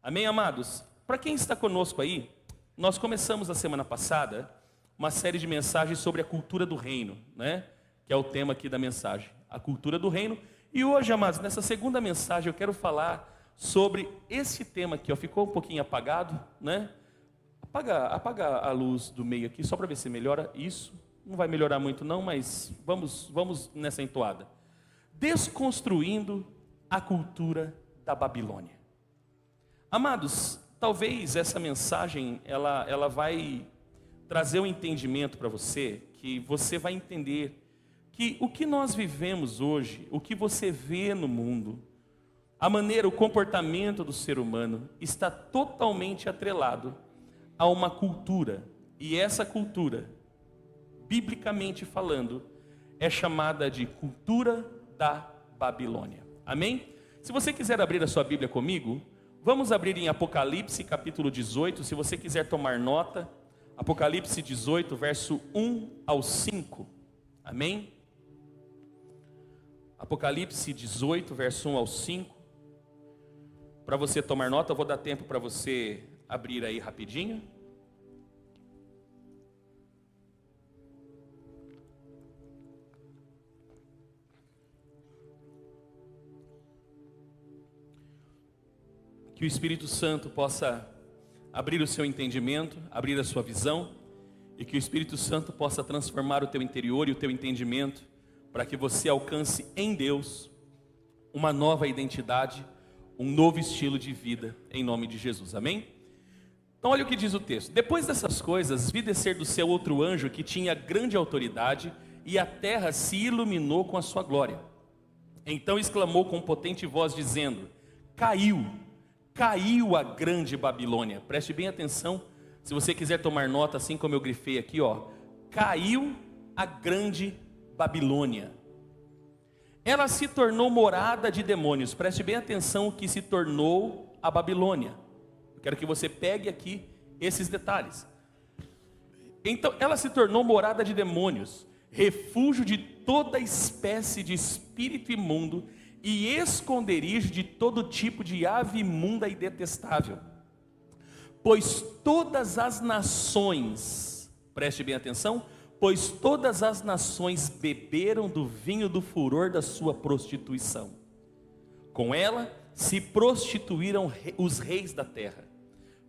Amém, amados? Para quem está conosco aí, nós começamos a semana passada uma série de mensagens sobre a cultura do reino, né? Que é o tema aqui da mensagem, a cultura do reino. E hoje, amados, nessa segunda mensagem eu quero falar sobre esse tema aqui, ó. Ficou um pouquinho apagado, né? Apaga a luz do meio aqui, só para ver se melhora. Isso, não vai melhorar muito não, mas vamos nessa entoada. Desconstruindo a cultura da Babilônia. Amados, talvez essa mensagem, ela vai trazer um entendimento para você, que você vai entender que o que nós vivemos hoje, o que você vê no mundo, a maneira, o comportamento do ser humano, está totalmente atrelado a uma cultura. E essa cultura, biblicamente falando, é chamada de cultura da Babilônia. Amém? Se você quiser abrir a sua Bíblia comigo, vamos abrir em Apocalipse capítulo 18, se você quiser tomar nota, Apocalipse 18, verso 1 ao 5, amém? Apocalipse 18, verso 1 ao 5, para você tomar nota, eu vou dar tempo para você abrir aí rapidinho. Que o Espírito Santo possa abrir o seu entendimento, abrir a sua visão, e que o Espírito Santo possa transformar o teu interior e o teu entendimento, para que você alcance em Deus uma nova identidade, um novo estilo de vida, em nome de Jesus, amém? Então olha o que diz o texto: depois dessas coisas, vi descer do céu outro anjo que tinha grande autoridade, e a terra se iluminou com a sua glória. Então exclamou com potente voz, dizendo: Caiu a grande Babilônia. Preste bem atenção, se você quiser tomar nota, assim como eu grifei aqui, ó. Caiu a grande Babilônia. Ela se tornou morada de demônios. Preste bem atenção o que se tornou a Babilônia. Eu quero que você pegue aqui esses detalhes. Então, ela se tornou morada de demônios, refúgio de toda espécie de espírito imundo e esconderijo de todo tipo de ave imunda e detestável. Pois todas as nações, preste bem atenção, pois todas as nações beberam do vinho do furor da sua prostituição. Com ela se prostituíram os reis da terra.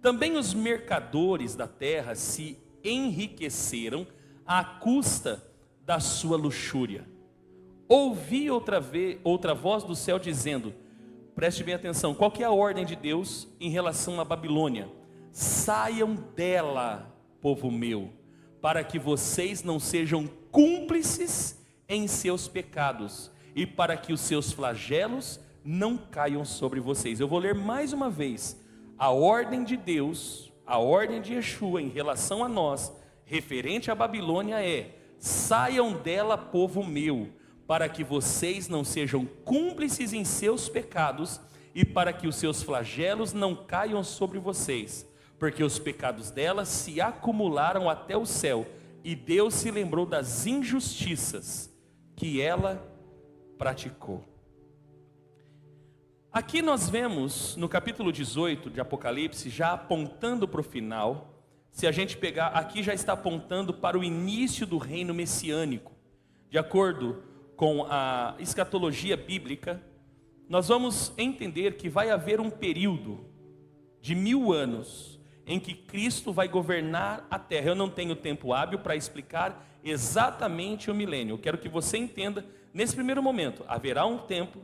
Também os mercadores da terra se enriqueceram à custa da sua luxúria. Ouvi outra voz do céu dizendo, preste bem atenção, qual que é a ordem de Deus em relação à Babilônia? Saiam dela, povo meu, para que vocês não sejam cúmplices em seus pecados, e para que os seus flagelos não caiam sobre vocês. Eu vou ler mais uma vez, a ordem de Deus, a ordem de Yeshua em relação a nós, referente à Babilônia é, saiam dela, povo meu, para que vocês não sejam cúmplices em seus pecados, e para que os seus flagelos não caiam sobre vocês, porque os pecados dela se acumularam até o céu, e Deus se lembrou das injustiças que ela praticou. Aqui nós vemos, no capítulo 18 de Apocalipse, já apontando para o final. Se a gente pegar, aqui já está apontando para o início do reino messiânico. De acordo com a escatologia bíblica, nós vamos entender que vai haver um período de 1000 anos em que Cristo vai governar a terra. Eu não tenho tempo hábil para explicar exatamente o milênio. Eu quero que você entenda, nesse primeiro momento, haverá um tempo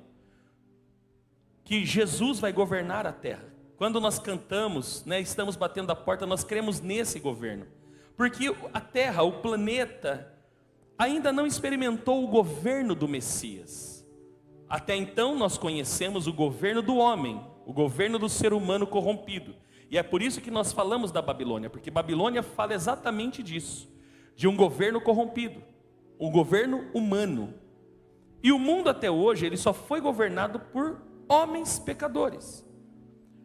que Jesus vai governar a terra. Quando nós cantamos, né, estamos batendo a porta, nós cremos nesse governo. Porque a terra, o planeta, ainda não experimentou o governo do Messias. Até então nós conhecemos o governo do homem, o governo do ser humano corrompido. E é por isso que nós falamos da Babilônia, porque Babilônia fala exatamente disso, de um governo corrompido, um governo humano. E o mundo até hoje, ele só foi governado por homens pecadores.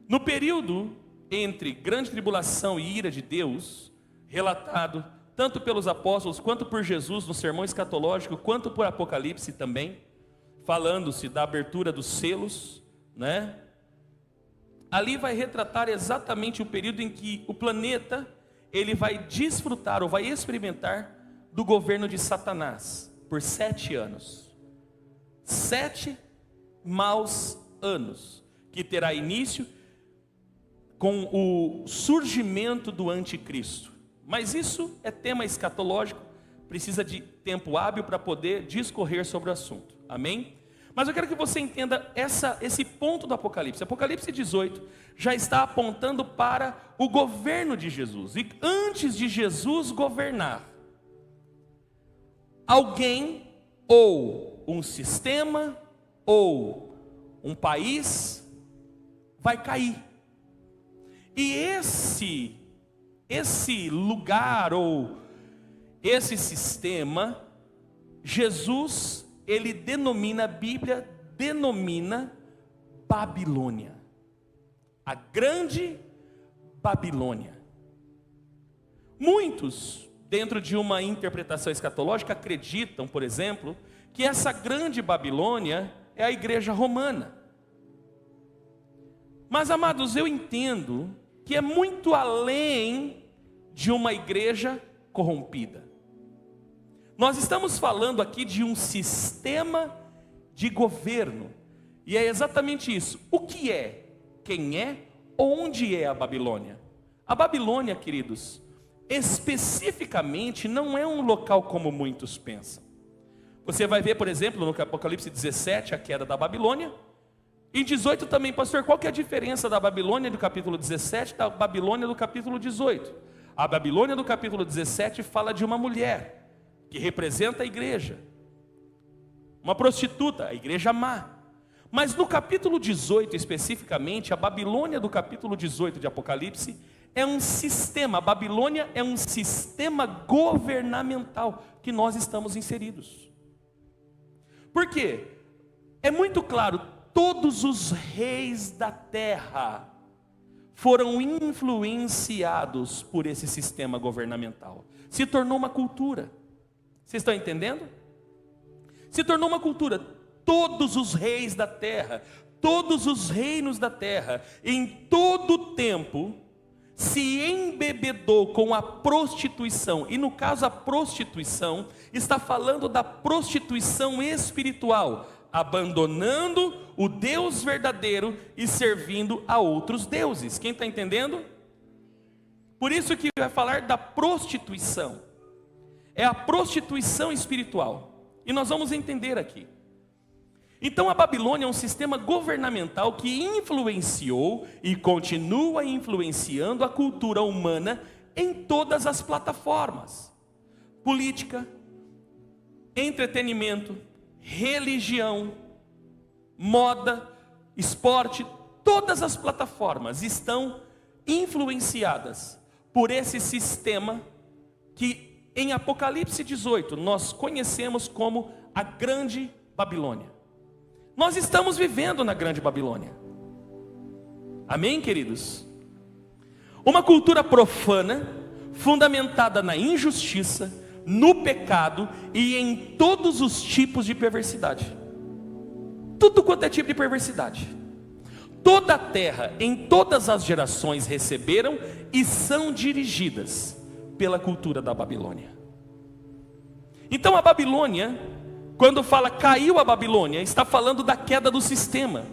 No período entre grande tribulação e ira de Deus, relatado tanto pelos apóstolos, quanto por Jesus no sermão escatológico, quanto por Apocalipse também, falando-se da abertura dos selos, né? ali vai retratar exatamente o período em que o planeta ele vai desfrutar ou vai experimentar do governo de Satanás por 7 anos. 7 maus anos, que terá início com o surgimento do anticristo. Mas isso é tema escatológico, precisa de tempo hábil para poder discorrer sobre o assunto. Amém? Mas eu quero que você entenda esse ponto do Apocalipse. Apocalipse 18 já está apontando para o governo de Jesus. E antes de Jesus governar, alguém ou um sistema ou um país vai cair. E esse lugar ou esse sistema, Jesus, ele denomina, a Bíblia denomina Babilônia. A grande Babilônia. Muitos, dentro de uma interpretação escatológica, acreditam, por exemplo, que essa grande Babilônia é a igreja romana. Mas, amados, eu entendo que é muito além de uma igreja corrompida. Nós estamos falando aqui de um sistema de governo. E é exatamente isso. O que é? Quem é? Onde é a Babilônia? A Babilônia, queridos, especificamente não é um local como muitos pensam. Você vai ver, por exemplo, no Apocalipse 17, a queda da Babilônia. Em 18 também, pastor, qual que é a diferença da Babilônia do capítulo 17 da Babilônia do capítulo 18? A Babilônia do capítulo 17 fala de uma mulher que representa a igreja, uma prostituta, a igreja má. Mas no capítulo 18 especificamente, a Babilônia do capítulo 18 de Apocalipse é um sistema, a Babilônia é um sistema governamental que nós estamos inseridos. Por quê? É muito claro, todos os reis da terra foram influenciados por esse sistema governamental. Se tornou uma cultura. Vocês estão entendendo? Se tornou uma cultura. Todos os reis da terra, todos os reinos da terra, em todo o tempo, se embebedou com a prostituição. E no caso a prostituição está falando da prostituição espiritual, abandonando o Deus verdadeiro e servindo a outros deuses. Quem está entendendo? Por isso que vai falar da prostituição. É a prostituição espiritual. E nós vamos entender aqui. Então a Babilônia é um sistema governamental que influenciou e continua influenciando a cultura humana em todas as plataformas. Política, entretenimento, religião, moda, esporte, todas as plataformas estão influenciadas por esse sistema que em Apocalipse 18 nós conhecemos como a Grande Babilônia. Nós estamos vivendo na Grande Babilônia. Amém, queridos? Uma cultura profana, fundamentada na injustiça, no pecado e em todos os tipos de perversidade. Tudo quanto é tipo de perversidade. Toda a terra, em todas as gerações receberam e são dirigidas pela cultura da Babilônia. Então a Babilônia, quando fala caiu a Babilônia, está falando da queda do sistema.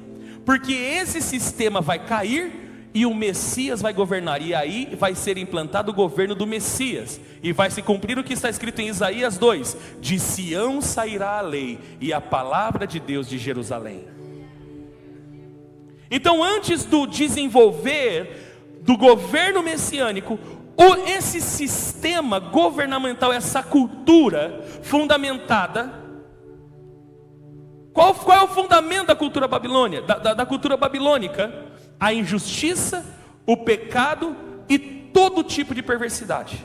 Porque esse sistema vai cair e o Messias vai governar. E aí vai ser implantado o governo do Messias. E vai se cumprir o que está escrito em Isaías 2. De Sião sairá a lei e a palavra de Deus de Jerusalém. Então antes do desenvolver do governo messiânico, esse sistema governamental, essa cultura fundamentada, qual é o fundamento da cultura babilônia, da cultura babilônica? A injustiça, o pecado e todo tipo de perversidade.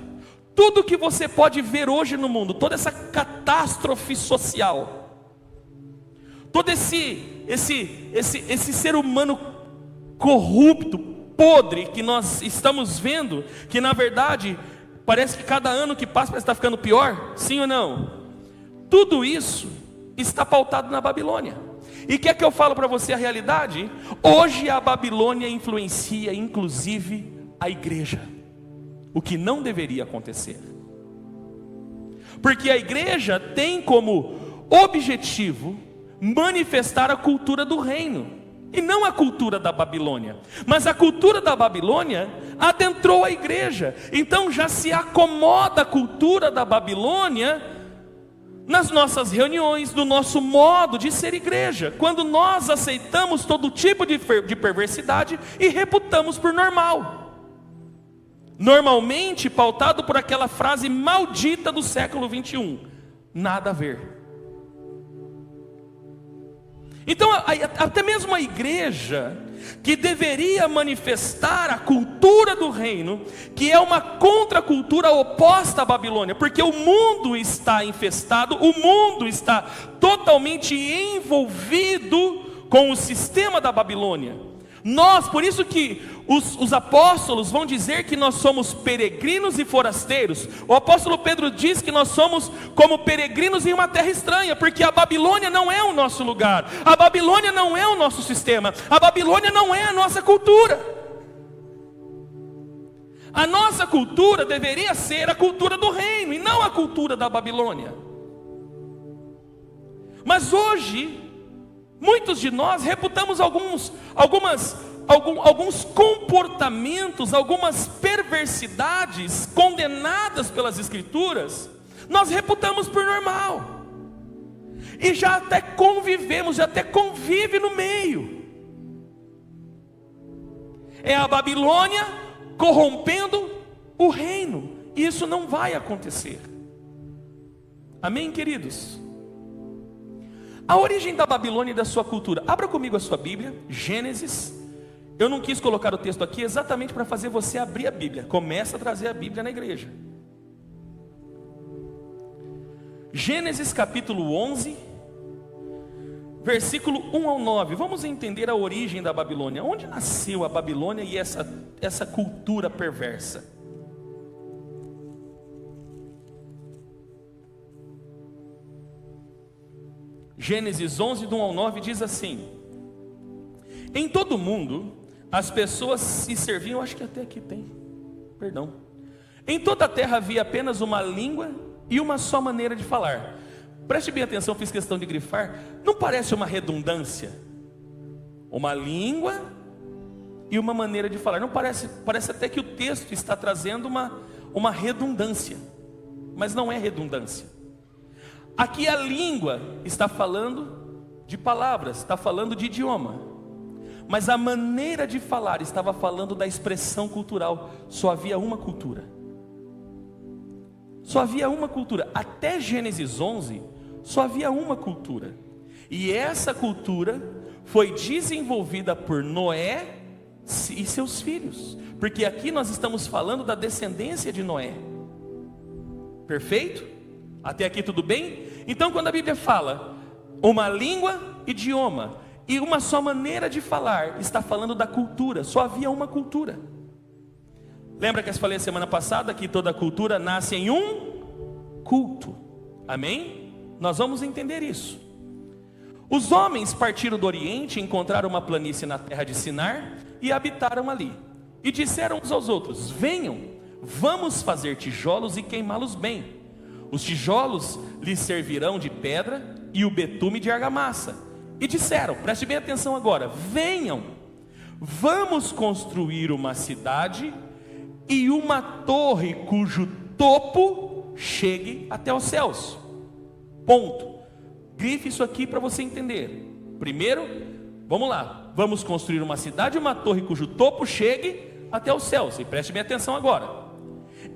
Tudo que você pode ver hoje no mundo, toda essa catástrofe social, todo esse ser humano corrupto, podre que nós estamos vendo, que na verdade parece que cada ano que passa parece que está ficando pior, sim ou não? Tudo isso está pautado na Babilônia. E quer que eu falo para você a realidade? Hoje a Babilônia influencia inclusive a igreja, o que não deveria acontecer. Porque a igreja tem como objetivo manifestar a cultura do reino, e não a cultura da Babilônia. Mas a cultura da Babilônia adentrou a igreja, então já se acomoda a cultura da Babilônia nas nossas reuniões, no nosso modo de ser igreja, quando nós aceitamos todo tipo de perversidade e reputamos por normal. Normalmente pautado por aquela frase maldita do século 21, nada a ver. Então até mesmo a igreja, que deveria manifestar a cultura do reino, que é uma contracultura oposta à Babilônia, porque o mundo está infestado, o mundo está totalmente envolvido com o sistema da Babilônia. Por isso que os apóstolos vão dizer que nós somos peregrinos e forasteiros. O apóstolo Pedro diz que nós somos como peregrinos em uma terra estranha, porque a Babilônia não é o nosso lugar, a Babilônia não é o nosso sistema, a Babilônia não é a nossa cultura. A nossa cultura deveria ser a cultura do reino, e não a cultura da Babilônia. Mas hoje muitos de nós reputamos alguns comportamentos, algumas perversidades condenadas pelas Escrituras, nós reputamos por normal, e já até convivemos, já até convive no meio. É a Babilônia corrompendo o reino, e isso não vai acontecer. Amém, queridos? A origem da Babilônia e da sua cultura. Abra comigo a sua Bíblia, Gênesis. Eu não quis colocar o texto aqui exatamente para fazer você abrir a Bíblia. Começa a trazer a Bíblia na igreja. Gênesis capítulo 11, versículo 1 ao 9. Vamos entender a origem da Babilônia. Onde nasceu a Babilônia e essa cultura perversa? Gênesis 11, do 1 ao 9 diz assim: em todo o mundo as pessoas se serviam, acho que até aqui tem, perdão. Em toda a terra havia apenas uma língua e uma só maneira de falar. Preste bem atenção, fiz questão de grifar. Não parece uma redundância? Uma língua e uma maneira de falar. Não parece? Parece até que o texto está trazendo uma redundância, mas não é redundância. Aqui a língua está falando de palavras, está falando de idioma, mas a maneira de falar estava falando da expressão cultural. Só havia uma cultura. Só havia uma cultura. Até Gênesis 11, só havia uma cultura. E essa cultura foi desenvolvida por Noé e seus filhos. Porque aqui nós estamos falando da descendência de Noé. Perfeito? Até aqui tudo bem? Então quando a Bíblia fala uma língua, idioma e uma só maneira de falar, está falando da cultura. Só havia uma cultura. Lembra que eu falei semana passada que toda cultura nasce em um culto? Amém? Nós vamos entender isso. Os homens partiram do Oriente, encontraram uma planície na terra de Sinar e habitaram ali. E disseram uns aos outros: venham, vamos fazer tijolos e queimá-los bem. Os tijolos lhes servirão de pedra e o betume de argamassa. E disseram, preste bem atenção agora: venham, vamos construir uma cidade e uma torre cujo topo chegue até os céus. Ponto. Grife isso aqui para você entender. Primeiro, vamos lá. Vamos construir uma cidade e uma torre cujo topo chegue até os céus. E preste bem atenção agora.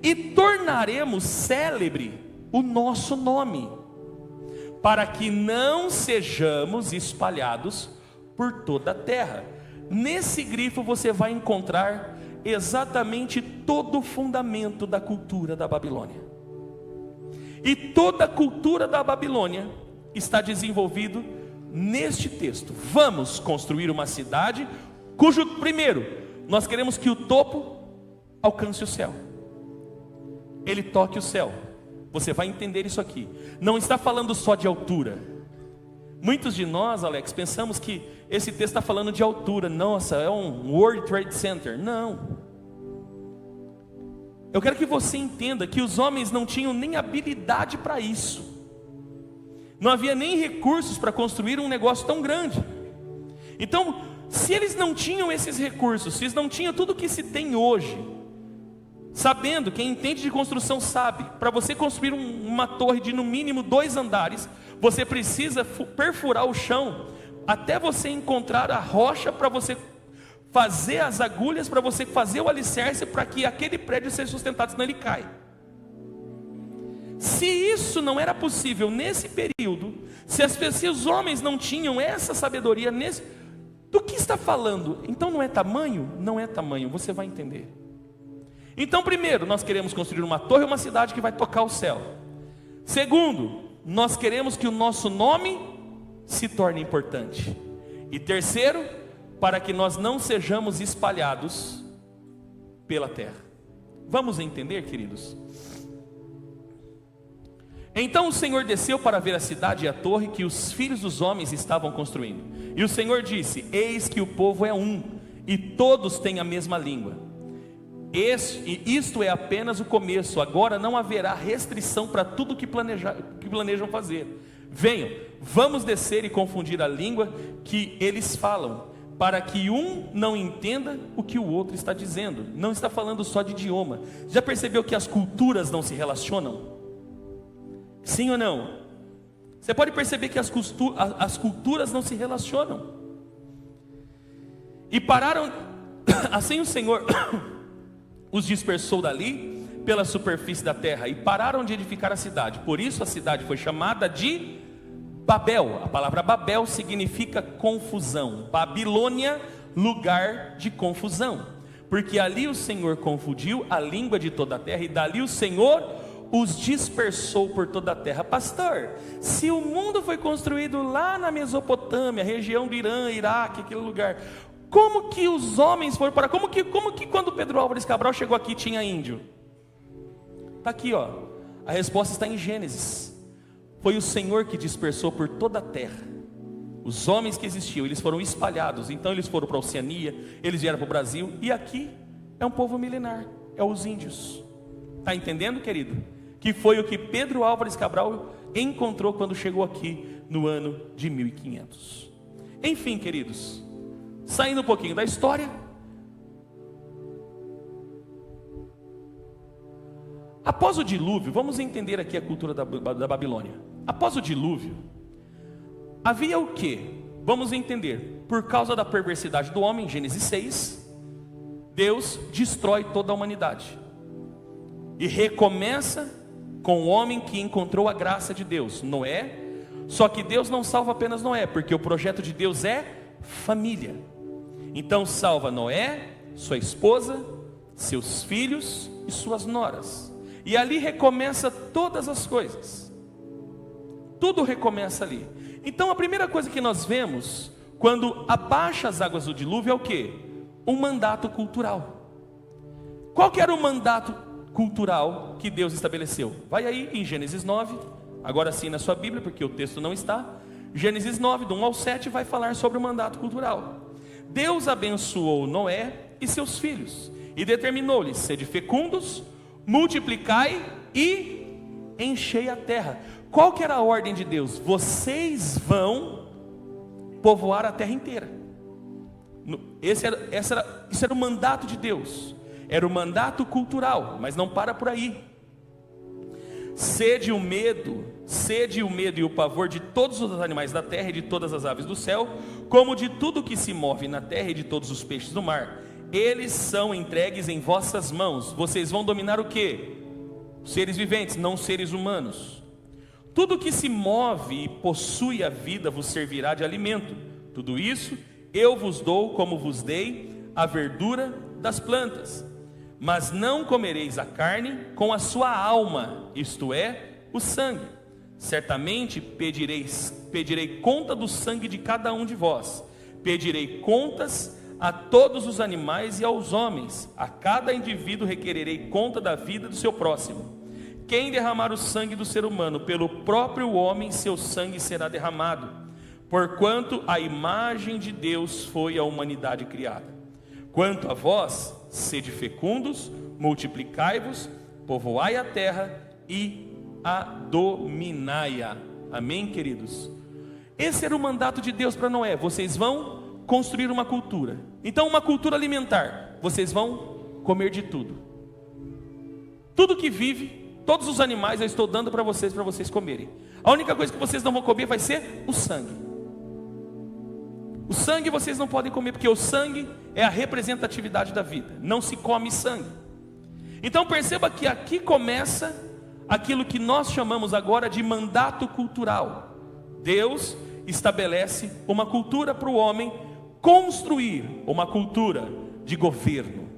E tornaremos célebre o nosso nome, para que não sejamos espalhados por toda a terra. Nesse grifo você vai encontrar exatamente todo o fundamento da cultura da Babilônia. E toda a cultura da Babilônia está desenvolvido neste texto. Vamos construir uma cidade cujo, primeiro, nós queremos que o topo alcance o céu, ele toque o céu. Você vai entender isso aqui. Não está falando só de altura, Muitos de nós, Alex, pensamos que esse texto está falando de altura. Nossa, é um World Trade Center. Não. Eu quero que você entenda que os homens não tinham nem habilidade para isso. Não havia nem recursos para construir um negócio tão grande. Então, se eles não tinham esses recursos, se eles não tinham tudo que se tem hoje, sabendo, quem entende de construção sabe, para você construir uma torre de no mínimo 2 andares, você precisa perfurar o chão, até você encontrar a rocha para você fazer as agulhas, para você fazer o alicerce, para que aquele prédio seja sustentado, senão ele cai. Se isso não era possível nesse período, se os homens não tinham essa sabedoria, do que está falando? Então não é tamanho? Não é tamanho, você vai entender. Então primeiro, nós queremos construir uma torre, uma cidade que vai tocar o céu. Segundo, nós queremos que o nosso nome se torne importante. E terceiro, para que nós não sejamos espalhados pela terra. Vamos entender, queridos? Então o Senhor desceu para ver a cidade e a torre que os filhos dos homens estavam construindo. E o Senhor disse: eis que o povo é um, e todos têm a mesma língua. Isto é apenas o começo. Agora não haverá restrição para tudo que planejam fazer. Venham, vamos descer e confundir a língua que eles falam, para que um não entenda o que o outro está dizendo. Não está falando só de idioma. Já percebeu que as culturas não se relacionam? Sim ou não? Você pode perceber que as culturas não se relacionam. E pararam, assim o Senhor os dispersou dali pela superfície da terra, e pararam de edificar a cidade. Por isso a cidade foi chamada de Babel. A palavra Babel significa confusão. Babilônia, lugar de confusão. Porque ali o Senhor confundiu a língua de toda a terra, e dali o Senhor os dispersou por toda a terra. Pastor, se o mundo foi construído lá na Mesopotâmia, região do Irã, Iraque, aquele lugar, como que os homens foram para... Como que quando Pedro Álvares Cabral chegou aqui tinha índio? Está aqui, ó. A resposta está em Gênesis. Foi o Senhor que dispersou por toda a terra. Os homens que existiam, eles foram espalhados. Então eles foram para a Oceania, eles vieram para o Brasil, e aqui é um povo milenar, é os índios. Está entendendo, querido? Que foi o que Pedro Álvares Cabral encontrou quando chegou aqui no ano de 1500. Enfim, queridos, saindo um pouquinho da história, após o dilúvio, vamos entender aqui a cultura da Babilônia. Após o dilúvio, havia o que? Vamos entender. Por causa da perversidade do homem, Gênesis 6, Deus destrói toda a humanidade e recomeça com o homem que encontrou a graça de Deus, Noé. Só que Deus não salva apenas Noé, porque o projeto de Deus é família. Então salva Noé, sua esposa, seus filhos e suas noras. E ali recomeça todas as coisas. Tudo recomeça ali. Então a primeira coisa que nós vemos quando abaixa as águas do dilúvio é o quê? Um mandato cultural. Qual que era o mandato cultural que Deus estabeleceu? Vai aí em Gênesis 9, agora sim na sua Bíblia, porque o texto não está. Gênesis 9, do 1 ao 7, vai falar sobre o mandato cultural. Deus abençoou Noé e seus filhos, e determinou-lhes: sede fecundos, multiplicai e enchei a terra. Qual que era a ordem de Deus? Vocês vão povoar a terra inteira. Isso era o mandato de Deus. Era o mandato cultural, mas não para por aí. Sede o medo e o pavor de todos os animais da terra e de todas as aves do céu, como de tudo que se move na terra e de todos os peixes do mar. Eles são entregues em vossas mãos. Vocês vão dominar o quê? Seres viventes, não seres humanos. Tudo que se move e possui a vida vos servirá de alimento. Tudo isso eu vos dou, como vos dei a verdura das plantas. Mas não comereis a carne com a sua alma, isto é, o sangue. Certamente pedirei conta do sangue de cada um de vós. Pedirei contas a todos os animais e aos homens. A cada indivíduo requererei conta da vida do seu próximo. Quem derramar o sangue do ser humano, pelo próprio homem seu sangue será derramado. porquanto a imagem de Deus foi a humanidade criada. Quanto a vós, sede fecundos, multiplicai-vos, povoai a terra e a dominai-a. Amém, queridos? Esse era o mandato de Deus para Noé. Vocês vão construir uma cultura. Então, uma cultura alimentar. Vocês vão comer de tudo. Tudo que vive, todos os animais eu estou dando para vocês comerem. A única coisa que vocês não vão comer vai ser o sangue. O sangue vocês não podem comer, porque o sangue é a representatividade da vida. Não se come sangue. Então perceba que aqui começa aquilo que nós chamamos agora de mandato cultural. Deus estabelece uma cultura para o homem construir uma cultura de governo.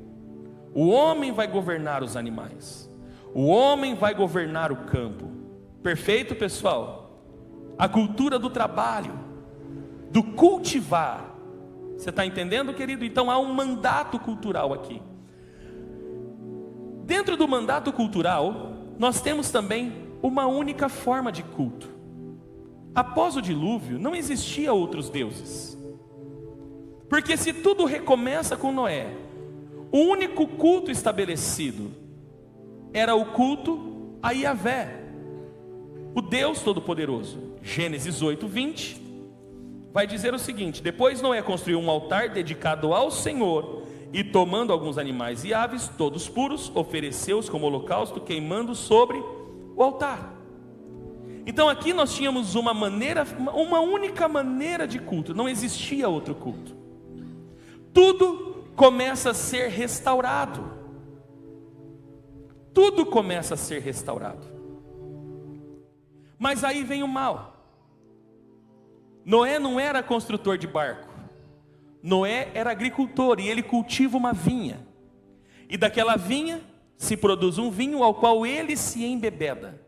O homem vai governar os animais. O homem vai governar o campo. Perfeito, pessoal? A cultura do trabalho, do cultivar. Você está entendendo, querido? Então há um mandato cultural aqui. Dentro do mandato cultural, nós temos também uma única forma de culto. Após o dilúvio, não existia outros deuses. Porque se tudo recomeça com Noé, o único culto estabelecido era o culto a Yahvé, o Deus Todo-Poderoso. Gênesis 8:20 vai dizer o seguinte: depois Noé construiu um altar dedicado ao Senhor, e tomando alguns animais e aves, todos puros, ofereceu-os como holocausto, queimando sobre o altar. Então aqui nós tínhamos uma única maneira de culto, não existia outro culto. Tudo começa a ser restaurado. Tudo começa a ser restaurado. Mas aí vem o mal. Noé não era construtor de barco. Noé era agricultor e ele cultiva uma vinha. E daquela vinha se produz um vinho ao qual ele se embebeda.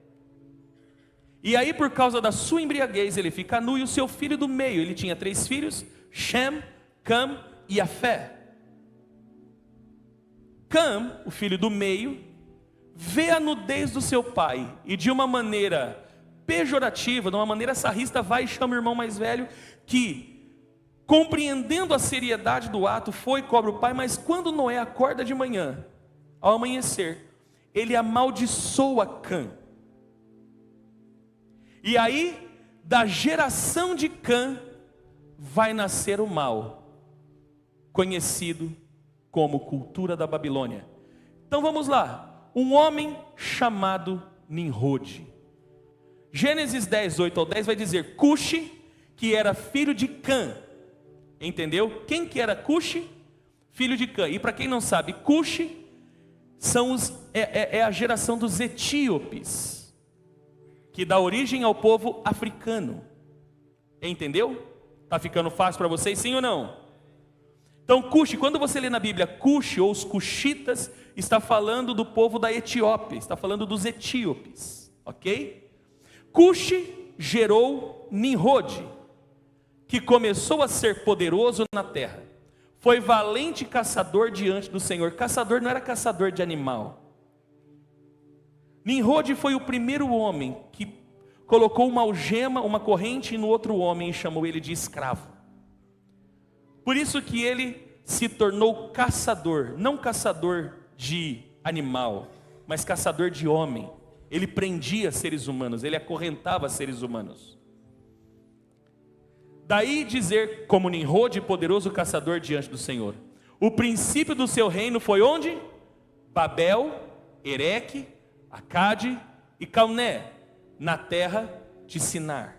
E aí, por causa da sua embriaguez, ele fica nu, e o seu filho do meio, ele tinha 3 filhos, Shem, Cam e Jafé. Cam, o filho do meio, vê a nudez do seu pai e de uma maneira pejorativa, de uma maneira sarrista, vai e chama o irmão mais velho, que, compreendendo a seriedade do ato, foi e cobra o pai. Mas quando Noé acorda de manhã, ao amanhecer, ele amaldiçoa Cam. E aí, da geração de Cam, vai nascer o mal, conhecido como cultura da Babilônia. Então vamos lá, um homem chamado Nimrod. Gênesis 10, 8 ao 10 vai dizer: Cuxi, que era filho de Cam. Entendeu? Quem que era Cuxi? Filho de Cam. E para quem não sabe, Cuxi é a geração dos etíopes, que dá origem ao povo africano. Entendeu? Está ficando fácil para vocês, sim ou não? Então Cuxi, quando você lê na Bíblia Cuxi ou os cuxitas, está falando do povo da Etiópia, está falando dos etíopes, ok? Cuxi gerou Nimrod, que começou a ser poderoso na terra. Foi valente caçador diante do Senhor. Caçador não era caçador de animal. Nimrod foi o primeiro homem que colocou uma algema, uma corrente no outro homem e chamou ele de escravo. Por isso que ele se tornou caçador, não caçador de animal, mas caçador de homem. Ele prendia seres humanos, ele acorrentava seres humanos. Daí dizer, como Nimrod, poderoso caçador diante do Senhor. O princípio do seu reino foi onde? Babel, Ereque, Acade e Calné, na terra de Sinar.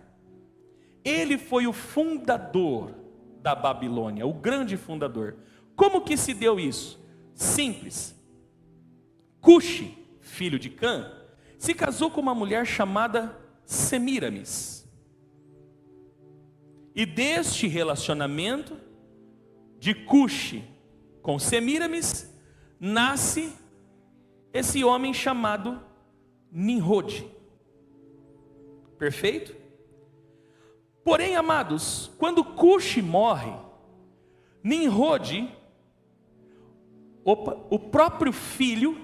Ele foi o fundador da Babilônia, o grande fundador. Como que se deu isso? Simples. Cuxi, filho de Cam, se casou com uma mulher chamada Semíramis. E deste relacionamento de Cuxi com Semíramis, nasce esse homem chamado Nimrod. Perfeito? Porém, amados, quando Cuxi morre, Nimrod, o próprio filho,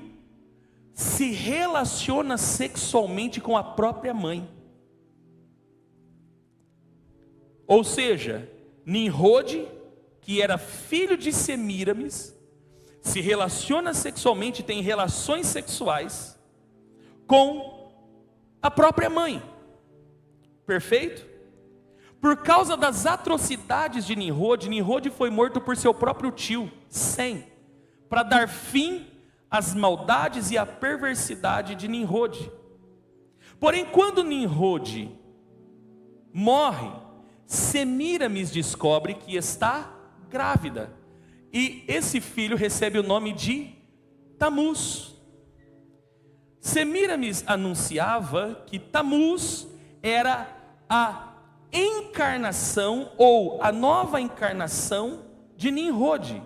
se relaciona sexualmente com a própria mãe. Ou seja, Nimrod, que era filho de Semíramis, se relaciona sexualmente, tem relações sexuais com a própria mãe. Perfeito? Por causa das atrocidades de Nimrod, Nimrod foi morto por seu próprio tio, Sem, para dar fim às maldades e à perversidade de Nimrod. Porém, quando Nimrod morre, Semíramis descobre que está grávida, e esse filho recebe o nome de Tamuz. Semíramis anunciava que Tamuz era a encarnação ou a nova encarnação de Nimrod,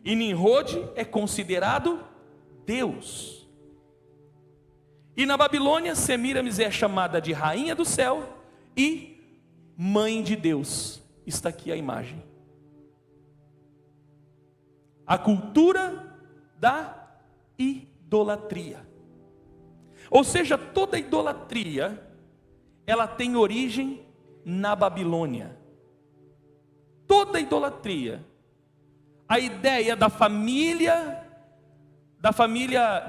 e Nimrod é considerado Deus. E na Babilônia, Semíramis é chamada de rainha do céu e mãe de Deus. Está aqui a imagem. A cultura da idolatria. Ou seja, toda idolatria, ela tem origem na Babilônia. Toda idolatria. A ideia da família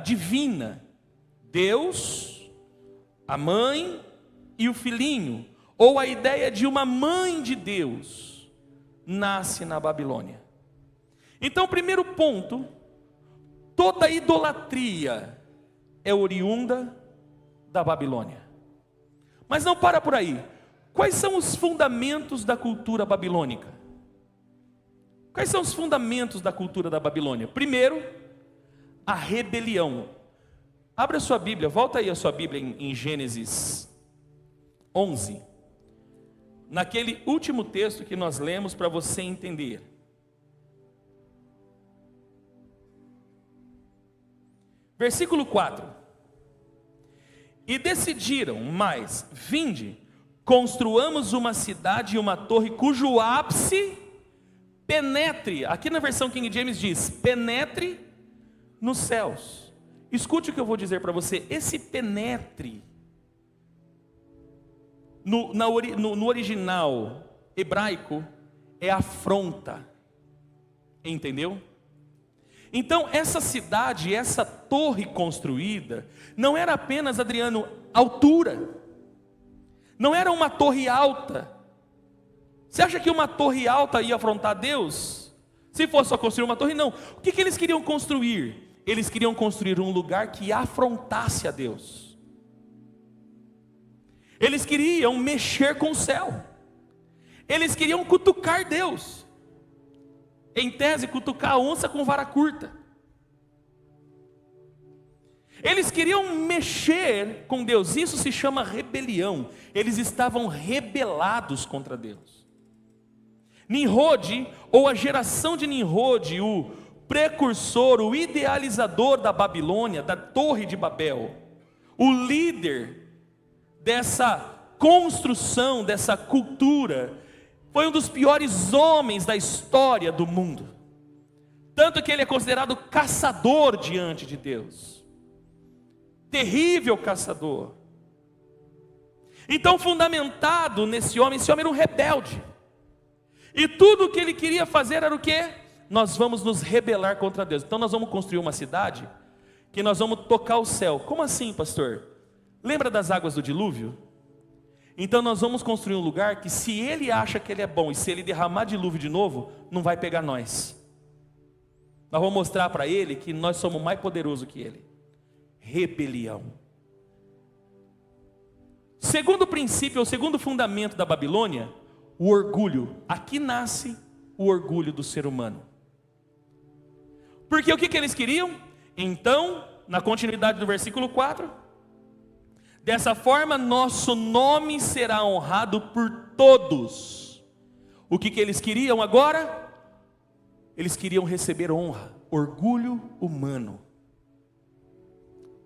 divina, Deus, a mãe e o filhinho, ou a ideia de uma mãe de Deus, nasce na Babilônia. Então, primeiro ponto, toda idolatria é oriunda da Babilônia. Mas não para por aí. Quais são os fundamentos da cultura babilônica? Quais são os fundamentos da cultura da Babilônia? Primeiro, a rebelião. Abra a sua Bíblia, volta aí a sua Bíblia em Gênesis 11. Naquele último texto que nós lemos para você entender. Versículo 4. E decidiram, mas, vinde, construamos uma cidade e uma torre cujo ápice penetre, aqui na versão King James diz, penetre nos céus. Escute o que eu vou dizer para você, esse penetre, no original hebraico, é afronta, entendeu? Então essa cidade, essa torre construída, não era apenas, Adriano, altura, não era uma torre alta. Você acha que uma torre alta ia afrontar Deus? Se fosse só construir uma torre, não. O que eles queriam construir? Eles queriam construir um lugar que afrontasse a Deus. Eles queriam mexer com o céu. Eles queriam cutucar Deus. Em tese, cutucar a onça com vara curta. Eles queriam mexer com Deus. Isso se chama rebelião. Eles estavam rebelados contra Deus. Nimrod, ou a geração de Nimrod, o precursor, o idealizador da Babilônia, da Torre de Babel, o líder dessa construção, dessa cultura, foi um dos piores homens da história do mundo. Tanto que ele é considerado caçador diante de Deus. Terrível caçador. Então, fundamentado nesse homem, esse homem era um rebelde. E tudo o que ele queria fazer era o quê? Nós vamos nos rebelar contra Deus. Então nós vamos construir uma cidade que nós vamos tocar o céu. Como assim, pastor? Lembra das águas do dilúvio? Então nós vamos construir um lugar que, se ele acha que ele é bom e se ele derramar dilúvio de novo, não vai pegar nós. Nós vamos mostrar para ele que nós somos mais poderosos que ele. Rebelião. Segundo princípio, o segundo fundamento da Babilônia, o orgulho. Aqui nasce o orgulho do ser humano. Porque o que eles queriam? Então, na continuidade do versículo 4, dessa forma nosso nome será honrado por todos. O que eles queriam agora? Eles queriam receber honra. Orgulho humano.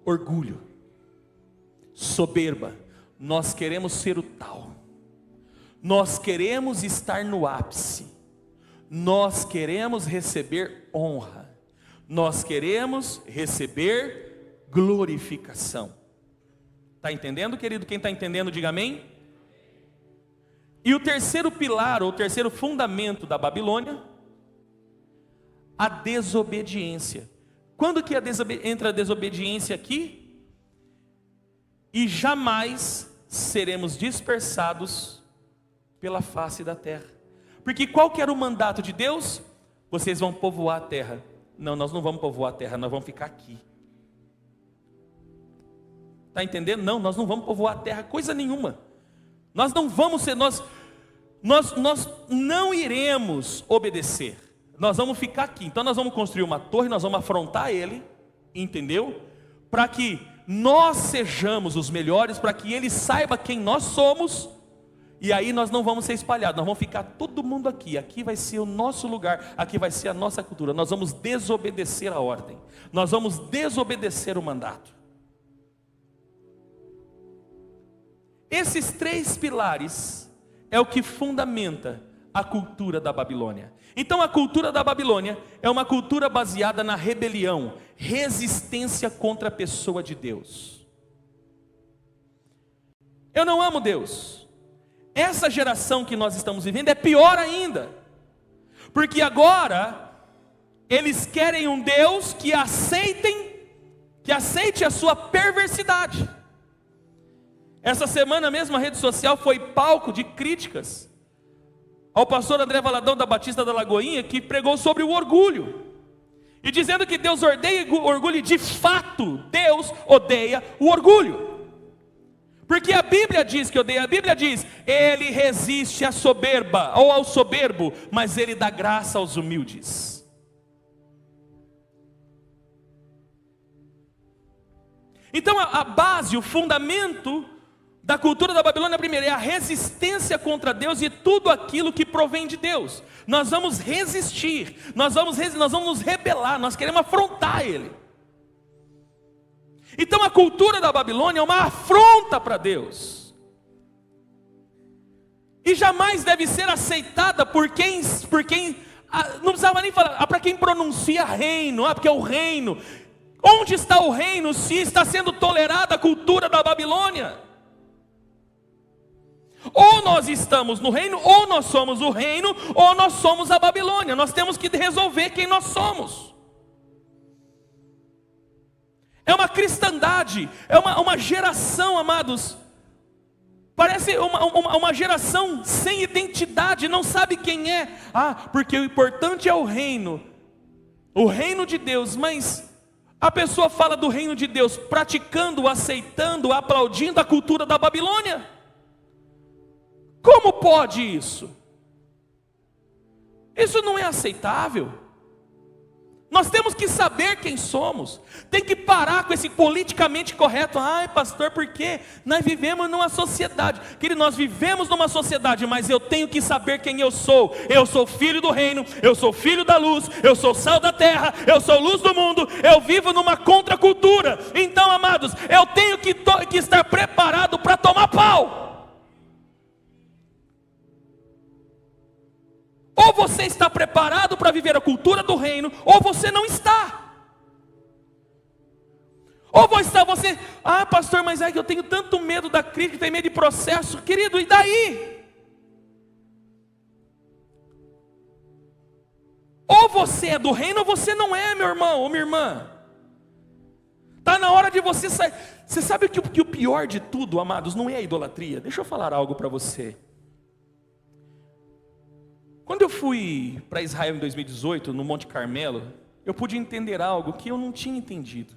Orgulho. Soberba. Nós queremos ser o tal. Nós queremos estar no ápice. Nós queremos receber honra. Nós queremos receber glorificação. Está entendendo, querido? Quem está entendendo, diga amém. E o terceiro pilar, ou o terceiro fundamento da Babilônia, a desobediência. Quando que entra a desobediência aqui? E jamais seremos dispersados pela face da terra. Porque qual que era o mandato de Deus? Vocês vão povoar a terra. Não, nós não vamos povoar a terra, nós vamos ficar aqui. Está entendendo? Não, nós não vamos povoar a terra, coisa nenhuma. Nós não vamos ser, nós não iremos obedecer. Nós vamos ficar aqui. Então nós vamos construir uma torre, nós vamos afrontar ele, entendeu? Para que nós sejamos os melhores, para que ele saiba quem nós somos. E aí nós não vamos ser espalhados, nós vamos ficar todo mundo aqui. Aqui vai ser o nosso lugar, aqui vai ser a nossa cultura. Nós vamos desobedecer a ordem, nós vamos desobedecer o mandato. Esses três pilares é o que fundamenta a cultura da Babilônia. Então a cultura da Babilônia é uma cultura baseada na rebelião, resistência contra a pessoa de Deus. Eu não amo Deus. Essa geração que nós estamos vivendo é pior ainda, porque agora eles querem um Deus que aceite a sua perversidade. Essa semana mesmo a rede social foi palco de críticas ao pastor André Valadão da Batista da Lagoinha, que pregou sobre o orgulho, e dizendo que Deus odeia o orgulho, e de fato Deus odeia o orgulho. Porque a Bíblia diz que odeia, a Bíblia diz, ele resiste à soberba, ou ao soberbo, mas ele dá graça aos humildes. Então a base, o fundamento da cultura da Babilônia, primeiro, é a resistência contra Deus e tudo aquilo que provém de Deus. Nós vamos resistir, nós vamos nos rebelar, nós queremos afrontar ele. Então a cultura da Babilônia é uma afronta para Deus, e jamais deve ser aceitada por quem não precisava nem falar, para quem pronuncia reino, porque é o reino. Onde está o reino se está sendo tolerada a cultura da Babilônia? Ou nós estamos no reino, ou nós somos o reino, ou nós somos a Babilônia. Nós temos que resolver quem nós somos. É uma cristandade, é uma geração, amados, parece uma geração sem identidade, não sabe quem é. Porque o importante é o reino de Deus, mas a pessoa fala do reino de Deus praticando, aceitando, aplaudindo a cultura da Babilônia. Como pode isso? Isso não é aceitável. Nós temos que saber quem somos. Tem que parar com esse politicamente correto. Pastor, por quê? Nós vivemos numa sociedade. Querido, nós vivemos numa sociedade, mas eu tenho que saber quem eu sou. Eu sou filho do reino, eu sou filho da luz, eu sou sal da terra, eu sou luz do mundo. Eu vivo numa contracultura. Então, amados, eu tenho que estar preparado para tomar pau. Ou você está preparado para viver a cultura do reino, ou você não está. Ou você, pastor, mas é que eu tenho tanto medo da crítica, tenho medo de processo. Querido, e daí? Ou você é do reino, ou você não é, meu irmão ou minha irmã. Está na hora de você sair. Você sabe que o pior de tudo, amados, não é a idolatria. Deixa eu falar algo para você. Quando eu fui para Israel em 2018, no Monte Carmelo, eu pude entender algo que eu não tinha entendido.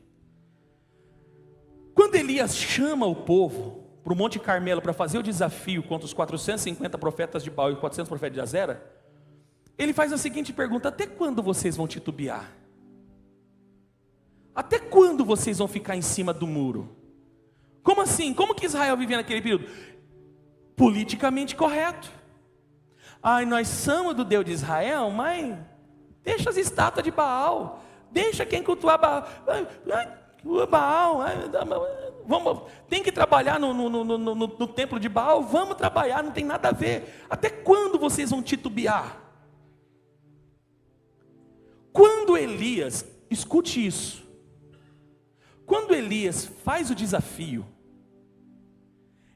Quando Elias chama o povo para o Monte Carmelo para fazer o desafio contra os 450 profetas de Baal e 400 profetas de Azera, ele faz a seguinte pergunta: até quando vocês vão titubear? Até quando vocês vão ficar em cima do muro? Como assim? Como que Israel vivia naquele período? Politicamente correto. Nós somos do Deus de Israel, mas deixa as estátuas de Baal, deixa quem cultuar Baal, tem que trabalhar no templo de Baal, vamos trabalhar, não tem nada a ver. Até quando vocês vão titubear? Quando Elias, escute isso, quando Elias faz o desafio,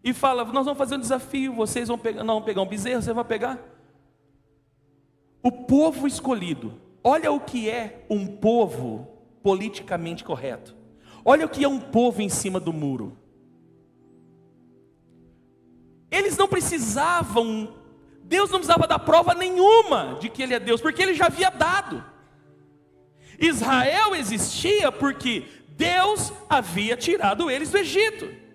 e fala: nós vamos fazer um desafio, vocês vão pegar, nós vamos pegar um bezerro, você vai pegar. O povo escolhido, olha o que é um povo politicamente correto. Olha o que é um povo em cima do muro. Eles não precisavam, Deus não precisava dar prova nenhuma de que Ele é Deus, porque Ele já havia dado. Israel existia porque Deus havia tirado eles do Egito,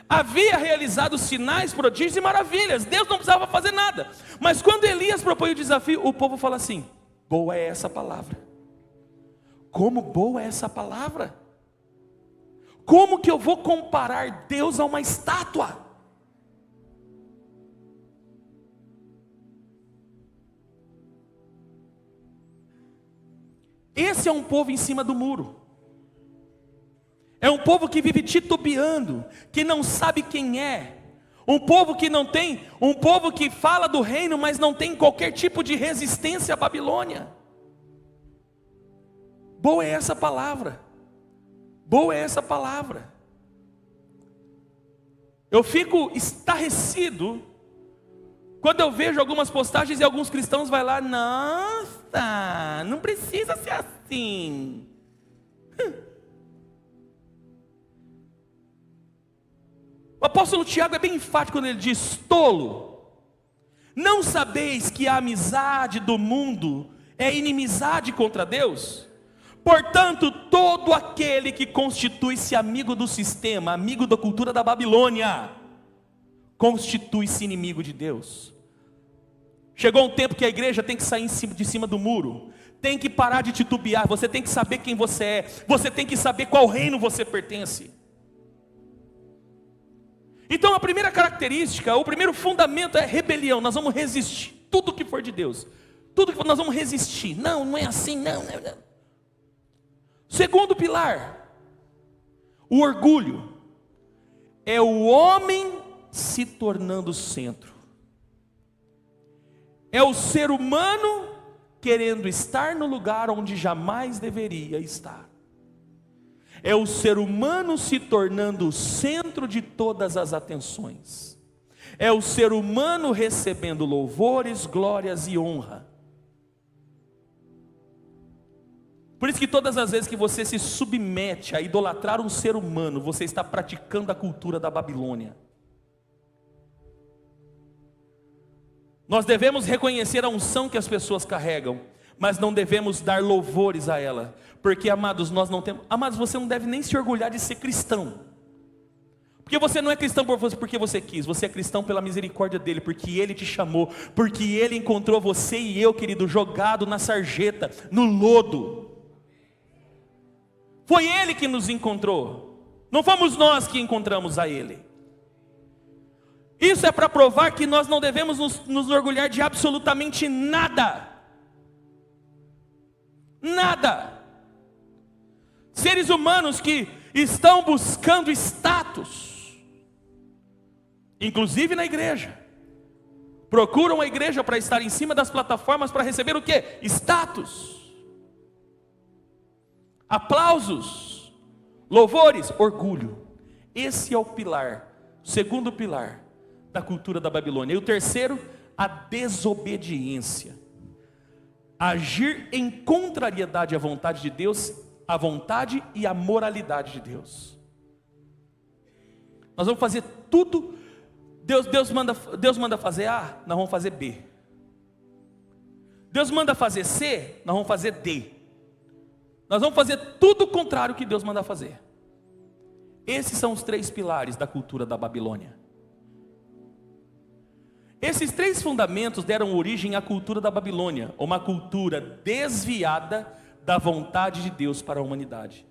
havia realizado sinais, prodígios e maravilhas. Deus não precisava fazer nada. Mas quando Elias propõe o desafio, o povo fala assim: boa é essa palavra. Como boa é essa palavra? Como que eu vou comparar Deus a uma estátua? Esse é um povo em cima do muro. É um povo que vive titubeando, que não sabe quem é. Um povo que não tem, um povo que fala do reino, mas não tem qualquer tipo de resistência à Babilônia. Boa é essa palavra. Boa é essa palavra. Eu fico estarrecido quando eu vejo algumas postagens e alguns cristãos vai lá: nossa, não precisa ser assim. O apóstolo Tiago é bem enfático quando ele diz: tolo, não sabeis que a amizade do mundo é inimizade contra Deus? Portanto, todo aquele que constitui-se amigo do sistema, amigo da cultura da Babilônia, constitui-se inimigo de Deus. Chegou um tempo que a igreja tem que sair de cima do muro, tem que parar de titubear. Você tem que saber quem você é, você tem que saber qual reino você pertence. Então a primeira característica, o primeiro fundamento é rebelião. Nós vamos resistir tudo que for de Deus, tudo que for, nós vamos resistir. Não, não é assim, não. Segundo pilar, o orgulho. É o homem se tornando o centro. É o ser humano querendo estar no lugar onde jamais deveria estar. É o ser humano se tornando o centro de todas as atenções. É o ser humano recebendo louvores, glórias e honra. Por isso que todas as vezes que você se submete a idolatrar um ser humano, você está praticando a cultura da Babilônia. Nós devemos reconhecer a unção que as pessoas carregam, mas não devemos dar louvores a ela, porque, amados, nós não temos. Amados, você não deve nem se orgulhar de ser cristão, porque você não é cristão porque você quis, você é cristão pela misericórdia dele, porque ele te chamou, porque ele encontrou você e eu, querido, jogado na sarjeta, no lodo. Foi ele que nos encontrou, não fomos nós que encontramos a ele. Isso é para provar que nós não devemos nos orgulhar de absolutamente nada. Nada. Seres humanos que estão buscando status, inclusive na igreja, procuram a igreja para estar em cima das plataformas para receber o quê? Status, aplausos, louvores, orgulho. Esse é o pilar, o segundo pilar da cultura da Babilônia. E o terceiro, a desobediência. Agir em contrariedade à vontade de Deus, à vontade e à moralidade de Deus. Nós vamos fazer tudo. Deus manda fazer A, nós vamos fazer B. Deus manda fazer C, nós vamos fazer D. Nós vamos fazer tudo o contrário que Deus manda fazer. Esses são os três pilares da cultura da Babilônia. Esses três fundamentos deram origem à cultura da Babilônia, uma cultura desviada da vontade de Deus para a humanidade.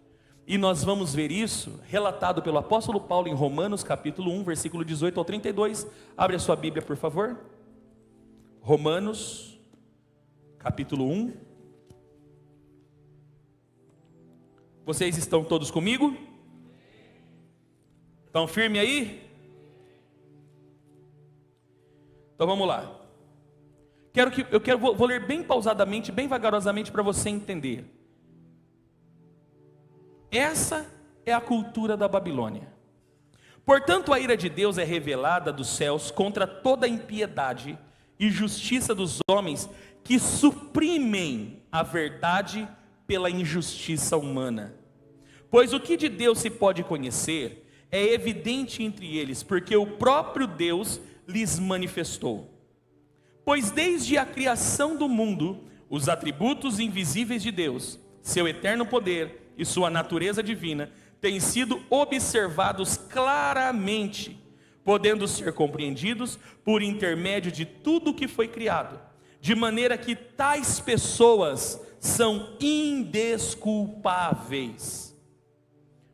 E nós vamos ver isso relatado pelo apóstolo Paulo em Romanos capítulo 1, versículo 18 ao 32. Abre a sua Bíblia, por favor. Romanos capítulo 1. Vocês estão todos comigo? Estão firmes aí? Então vamos lá. Vou ler bem pausadamente, bem vagarosamente para você entender. Essa é a cultura da Babilônia. Portanto, a ira de Deus é revelada dos céus contra toda a impiedade e justiça dos homens que suprimem a verdade pela injustiça humana. Pois o que de Deus se pode conhecer é evidente entre eles, porque o próprio Deus lhes manifestou. Pois desde a criação do mundo, os atributos invisíveis de Deus, seu eterno poder e sua natureza divina, têm sido observados claramente, podendo ser compreendidos por intermédio de tudo o que foi criado, de maneira que tais pessoas são indesculpáveis.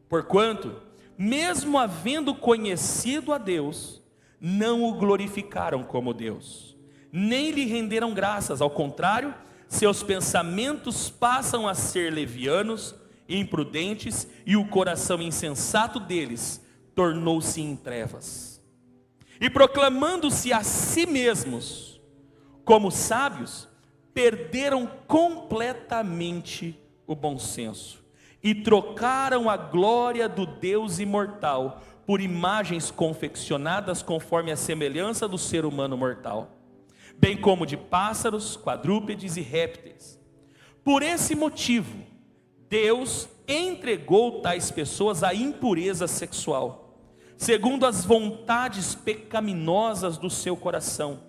Porquanto, mesmo havendo conhecido a Deus, não o glorificaram como Deus, nem lhe renderam graças, ao contrário, seus pensamentos passam a ser levianos, imprudentes, e o coração insensato deles tornou-se em trevas. E proclamando-se a si mesmos como sábios, perderam completamente o bom senso e trocaram a glória do Deus imortal por imagens confeccionadas conforme a semelhança do ser humano mortal, bem como de pássaros, quadrúpedes e répteis. Por esse motivo, Deus entregou tais pessoas à impureza sexual, segundo as vontades pecaminosas do seu coração,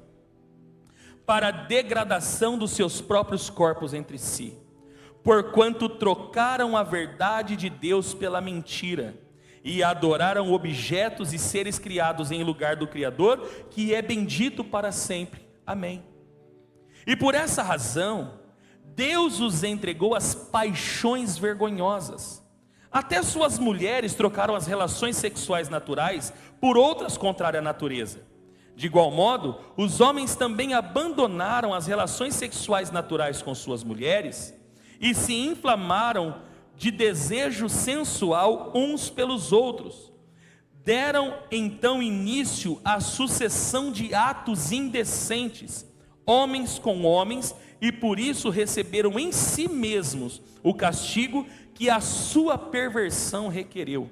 para a degradação dos seus próprios corpos entre si, porquanto trocaram a verdade de Deus pela mentira, e adoraram objetos e seres criados em lugar do Criador, que é bendito para sempre. Amém. E por essa razão, Deus os entregou às paixões vergonhosas. Até suas mulheres trocaram as relações sexuais naturais por outras contrárias à natureza. De igual modo, os homens também abandonaram as relações sexuais naturais com suas mulheres e se inflamaram de desejo sensual uns pelos outros. Deram então início à sucessão de atos indecentes, homens com homens, e por isso receberam em si mesmos o castigo que a sua perversão requereu.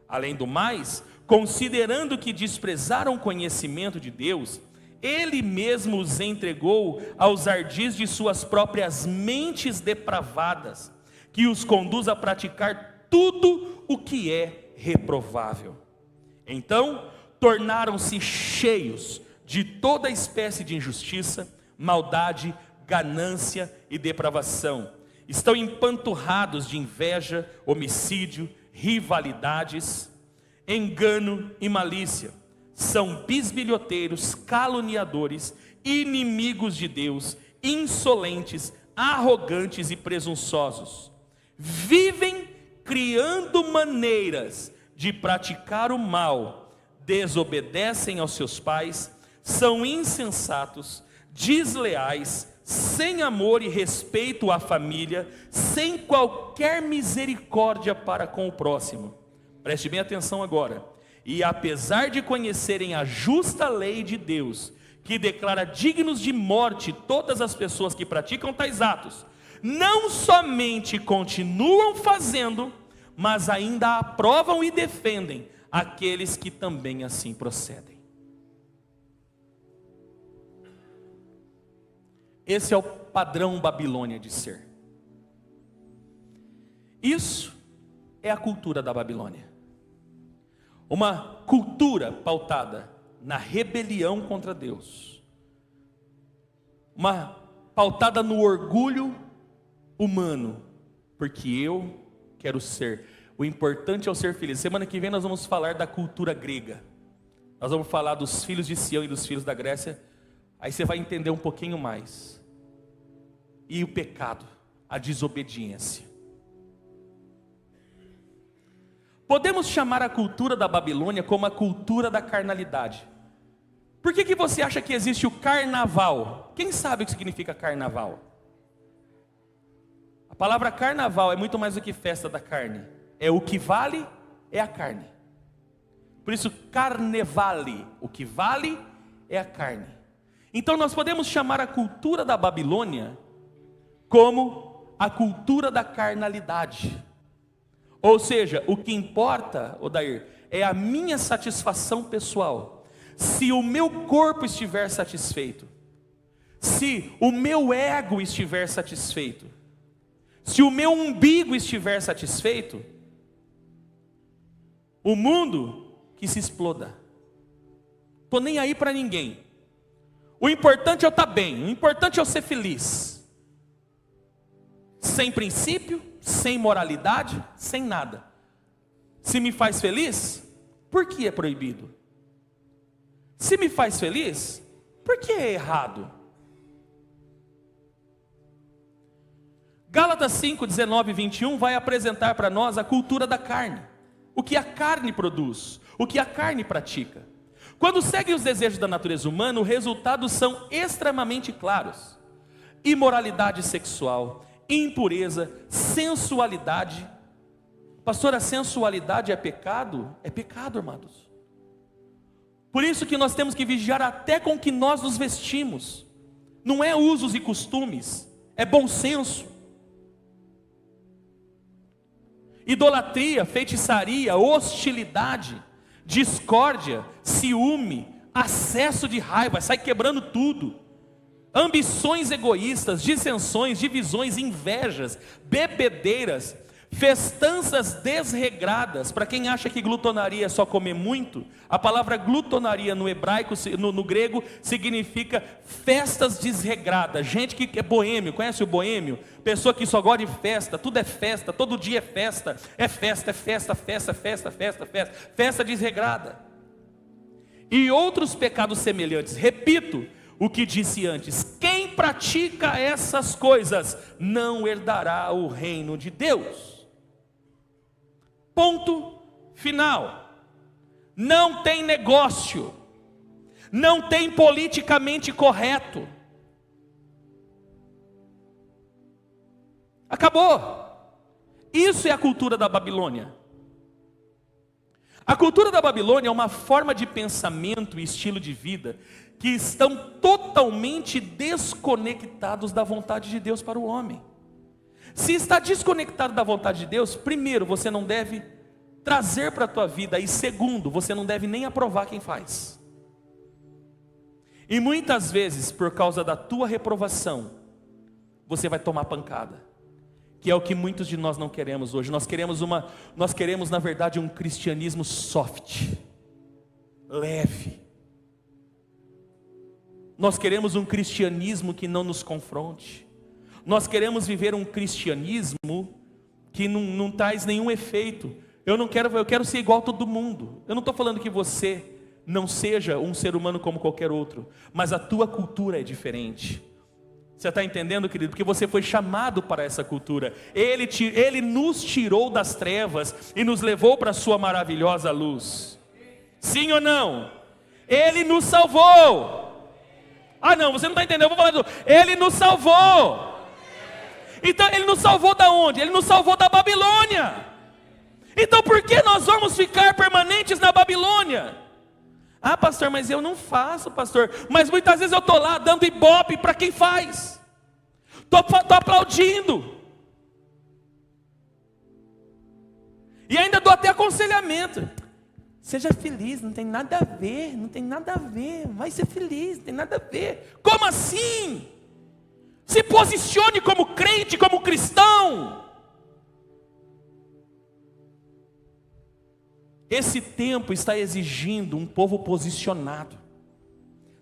Além do mais, considerando que desprezaram o conhecimento de Deus, Ele mesmo os entregou aos ardis de suas próprias mentes depravadas, que os conduz a praticar tudo o que é reprovável. Então, tornaram-se cheios de toda espécie de injustiça, maldade, ganância e depravação. Estão empanturrados de inveja, homicídio, rivalidades, engano e malícia. São bisbilhoteiros, caluniadores, inimigos de Deus, insolentes, arrogantes e presunçosos. Vivem criando maneiras de praticar o mal, desobedecem aos seus pais, são insensatos, desleais, sem amor e respeito à família, sem qualquer misericórdia para com o próximo. Preste bem atenção agora. E apesar de conhecerem a justa lei de Deus, que declara dignos de morte todas as pessoas que praticam tais atos, não somente continuam fazendo, mas ainda aprovam e defendem aqueles que também assim procedem. Esse é o padrão Babilônia de ser. Isso é a cultura da Babilônia. Uma cultura pautada na rebelião contra Deus. Uma pautada no orgulho humano, porque eu quero ser. O importante é o ser feliz. Semana que vem nós vamos falar da cultura grega. Nós vamos falar dos filhos de Sião e dos filhos da Grécia. Aí você vai entender um pouquinho mais. E o pecado, a desobediência. Podemos chamar a cultura da Babilônia como a cultura da carnalidade. Por que você acha que existe o carnaval? Quem sabe o que significa carnaval? A palavra carnaval é muito mais do que festa da carne. É o que vale, é a carne. Por isso, carnevale, o que vale é a carne. Então nós podemos chamar a cultura da Babilônia como a cultura da carnalidade. Ou seja, o que importa, Odair, é a minha satisfação pessoal. Se o meu corpo estiver satisfeito, se o meu ego estiver satisfeito, se o meu umbigo estiver satisfeito, o mundo que se exploda. Estou nem aí para ninguém. O importante é eu estar bem, o importante é eu ser feliz. Sem princípio, sem moralidade, sem nada. Se me faz feliz, por que é proibido? Se me faz feliz, por que é errado? Gálatas 5, 19 e 21 vai apresentar para nós a cultura da carne. O que a carne produz, o que a carne pratica. Quando segue os desejos da natureza humana, os resultados são extremamente claros. Imoralidade sexual, impureza, sensualidade. Pastor, a sensualidade é pecado? É pecado, amados. Por isso que nós temos que vigiar até com que nós nos vestimos. Não é usos e costumes, é bom senso. Idolatria, feitiçaria, hostilidade, discórdia, ciúme, acesso de raiva, sai quebrando tudo. Ambições egoístas, dissensões, divisões, invejas, bebedeiras, festanças desregradas. Para quem acha que glutonaria é só comer muito, a palavra glutonaria no hebraico, no grego, significa festas desregradas. Gente que é boêmio, conhece o boêmio? Pessoa que só gosta de festa, tudo é festa, todo dia é festa, é festa, é festa, festa, festa, festa, festa, festa desregrada. E outros pecados semelhantes. Repito o que disse antes: quem pratica essas coisas não herdará o reino de Deus. Ponto final. Não tem negócio, não tem politicamente correto. Acabou. Isso é a cultura da Babilônia. A cultura da Babilônia é uma forma de pensamento e estilo de vida que estão totalmente desconectados da vontade de Deus para o homem. Se está desconectado da vontade de Deus, primeiro, você não deve trazer para a tua vida, e segundo, você não deve nem aprovar quem faz. E muitas vezes, por causa da tua reprovação, você vai tomar pancada, que é o que muitos de nós não queremos hoje. Nós queremos na verdade um cristianismo soft, leve. Nós queremos um cristianismo que não nos confronte. Nós queremos viver um cristianismo que não traz nenhum efeito. Eu quero ser igual a todo mundo. Eu não estou falando que você não seja um ser humano como qualquer outro, mas a tua cultura é diferente. Você está entendendo, querido? Porque você foi chamado para essa cultura. Ele nos tirou das trevas e nos levou para a sua maravilhosa luz. Sim ou não? Ele nos salvou. Ah não, você não está entendendo, eu vou falar tudo. Ele nos salvou. Então ele nos salvou da onde? Ele nos salvou da Babilônia. Então por que nós vamos ficar permanentes na Babilônia? Ah pastor, mas eu não faço, pastor. Mas muitas vezes eu estou lá dando ibope para quem faz. Estou aplaudindo. E ainda dou até aconselhamento. Seja feliz, não tem nada a ver, não tem nada a ver. Vai ser feliz, não tem nada a ver. Como assim? Se posicione como crente, como cristão. Esse tempo está exigindo um povo posicionado.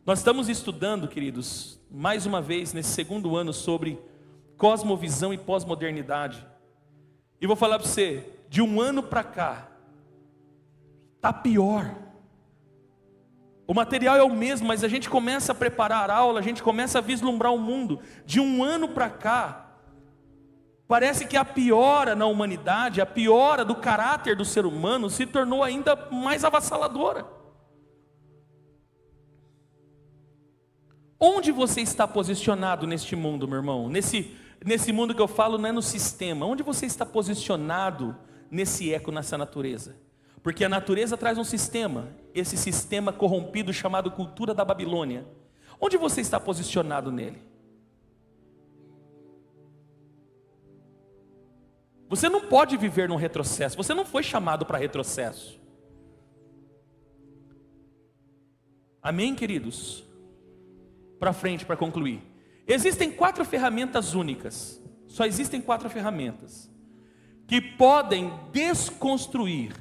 Nós estamos estudando, queridos, mais uma vez nesse segundo ano sobre cosmovisão e pós-modernidade. E vou falar para você, de um ano para cá, está pior. O material é o mesmo, mas a gente começa a preparar a aula, a gente começa a vislumbrar o mundo. De um ano para cá, parece que a piora na humanidade, a piora do caráter do ser humano se tornou ainda mais avassaladora. Onde você está posicionado neste mundo, meu irmão? Nesse mundo que eu falo não é no sistema. Onde você está posicionado nesse eco, nessa natureza? Porque a natureza traz um sistema, esse sistema corrompido chamado cultura da Babilônia. Onde você está posicionado nele? Você não pode viver num retrocesso. Você não foi chamado para retrocesso. Amém, queridos? Para frente, para concluir. Existem 4 ferramentas únicas. Só existem 4 ferramentas que podem desconstruir.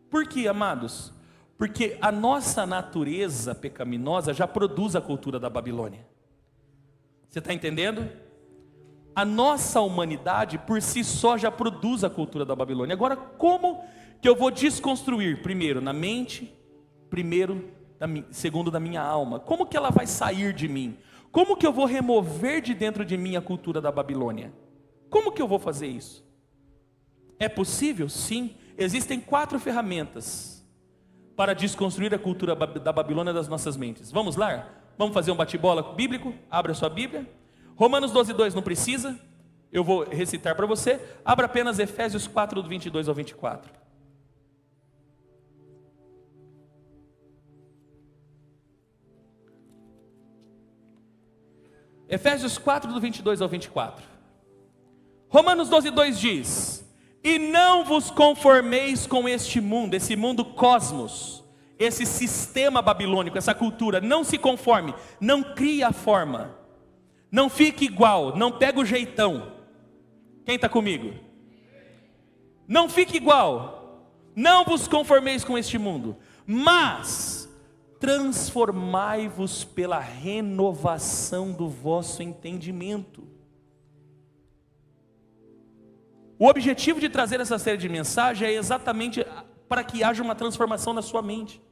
Por quê, amados? Porque a nossa natureza pecaminosa já produz a cultura da Babilônia. Você está entendendo? A nossa humanidade por si só já produz a cultura da Babilônia. Agora, como que eu vou desconstruir? Primeiro na mente, segundo da minha alma. Como que ela vai sair de mim? Como que eu vou remover de dentro de mim a cultura da Babilônia? Como que eu vou fazer isso? É possível? Sim. Existem 4 ferramentas para desconstruir a cultura da Babilônia das nossas mentes. Vamos lá? Vamos fazer um bate-bola bíblico? Abra sua Bíblia. Romanos 12:2 não precisa. Eu vou recitar para você. Abra apenas Efésios 4, do 22 ao 24. Efésios 4, do 22 ao 24. Romanos 12:2 diz: e não vos conformeis com este mundo, esse mundo cosmos, esse sistema babilônico, essa cultura. Não se conforme, não crie a forma, não fique igual, não pega o jeitão. Quem está comigo? Não fique igual, não vos conformeis com este mundo, mas transformai-vos pela renovação do vosso entendimento. O objetivo de trazer essa série de mensagens é exatamente para que haja uma transformação na sua mente,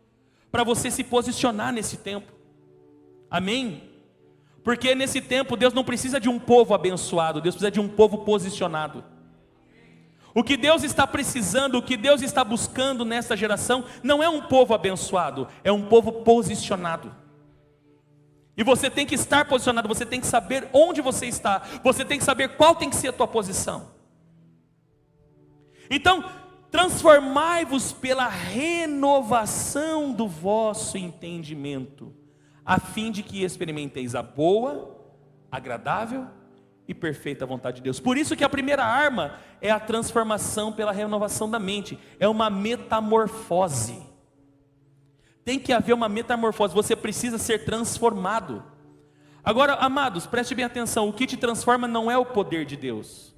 para você se posicionar nesse tempo. Amém? Porque nesse tempo Deus não precisa de um povo abençoado, Deus precisa de um povo posicionado. O que Deus está precisando, o que Deus está buscando nessa geração, não é um povo abençoado, é um povo posicionado. E você tem que estar posicionado, você tem que saber onde você está, você tem que saber qual tem que ser a tua posição. Então, transformai-vos pela renovação do vosso entendimento, a fim de que experimenteis a boa, agradável e perfeita vontade de Deus. Por isso que a primeira arma é a transformação pela renovação da mente, é uma metamorfose. Tem que haver uma metamorfose, você precisa ser transformado. Agora, amados, preste bem atenção, o que te transforma não é o poder de Deus.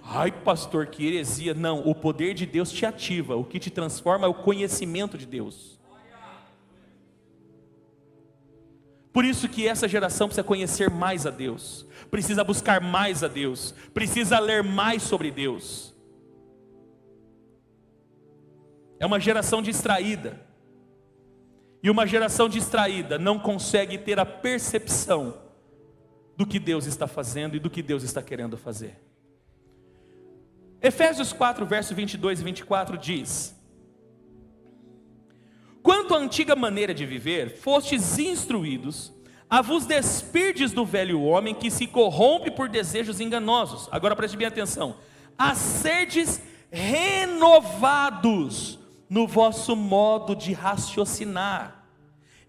Ai, pastor, que heresia. Não, o poder de Deus te ativa, o que te transforma é o conhecimento de Deus. Por isso que essa geração precisa conhecer mais a Deus, precisa buscar mais a Deus, precisa ler mais sobre Deus. É uma geração distraída, e uma geração distraída não consegue ter a percepção do que Deus está fazendo e do que Deus está querendo fazer. Efésios 4, verso 22 e 24 diz: quanto à antiga maneira de viver, fostes instruídos a vos despirdes do velho homem que se corrompe por desejos enganosos. Agora preste bem atenção: a serdes renovados no vosso modo de raciocinar,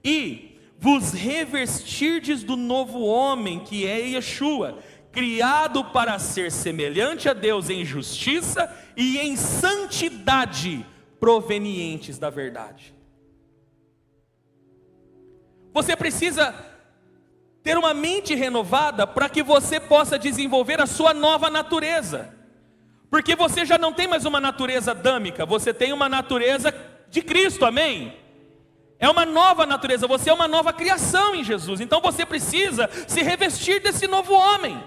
e vos revestirdes do novo homem, que é Yeshua, criado para ser semelhante a Deus em justiça e em santidade, provenientes da verdade. Você precisa ter uma mente renovada para que você possa desenvolver a sua nova natureza, porque você já não tem mais uma natureza adâmica, você tem uma natureza de Cristo, amém? É uma nova natureza, você é uma nova criação em Jesus, então você precisa se revestir desse novo homem.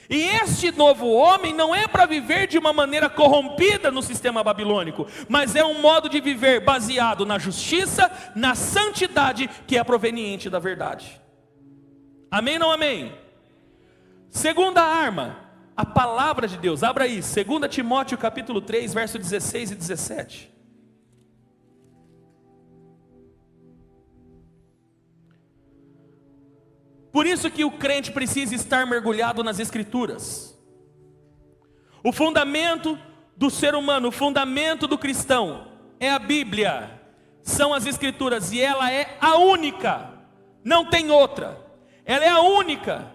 E este novo homem não é para viver de uma maneira corrompida no sistema babilônico, mas é um modo de viver baseado na justiça, na santidade, que é proveniente da verdade. Amém ou não amém? Segunda arma, a palavra de Deus. Abra aí, 2 Timóteo capítulo 3, verso 16 e 17. Por isso que o crente precisa estar mergulhado nas Escrituras. O fundamento do ser humano, o fundamento do cristão é a Bíblia, são as Escrituras, e ela é a única, não tem outra, ela é a única.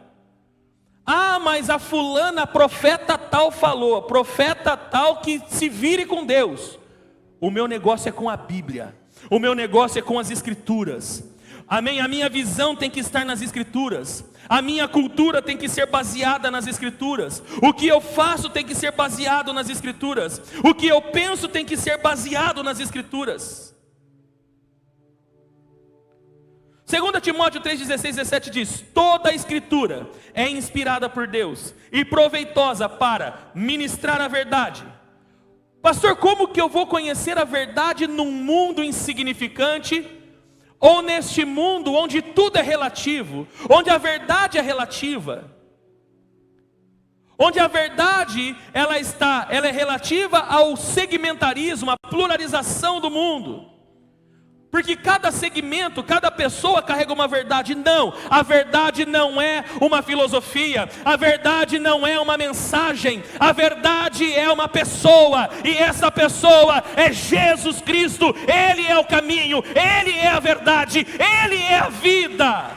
Ah, mas a fulana, a profeta tal falou, profeta tal que se vire com Deus. O meu negócio é com a Bíblia, o meu negócio é com as Escrituras. Amém? A minha visão tem que estar nas Escrituras. A minha cultura tem que ser baseada nas Escrituras. O que eu faço tem que ser baseado nas Escrituras. O que eu penso tem que ser baseado nas Escrituras. 2 Timóteo 3,16, 17 diz: toda a Escritura é inspirada por Deus e proveitosa para ministrar a verdade. Pastor, como que eu vou conhecer a verdade num mundo insignificante? Ou neste mundo onde tudo é relativo, onde a verdade é relativa, onde a verdade ela é relativa ao segmentarismo, à pluralização do mundo, porque cada segmento, cada pessoa carrega uma verdade. Não, a verdade não é uma filosofia, a verdade não é uma mensagem, a verdade é uma pessoa, e essa pessoa é Jesus Cristo. Ele é o caminho, Ele é a verdade, Ele é a vida.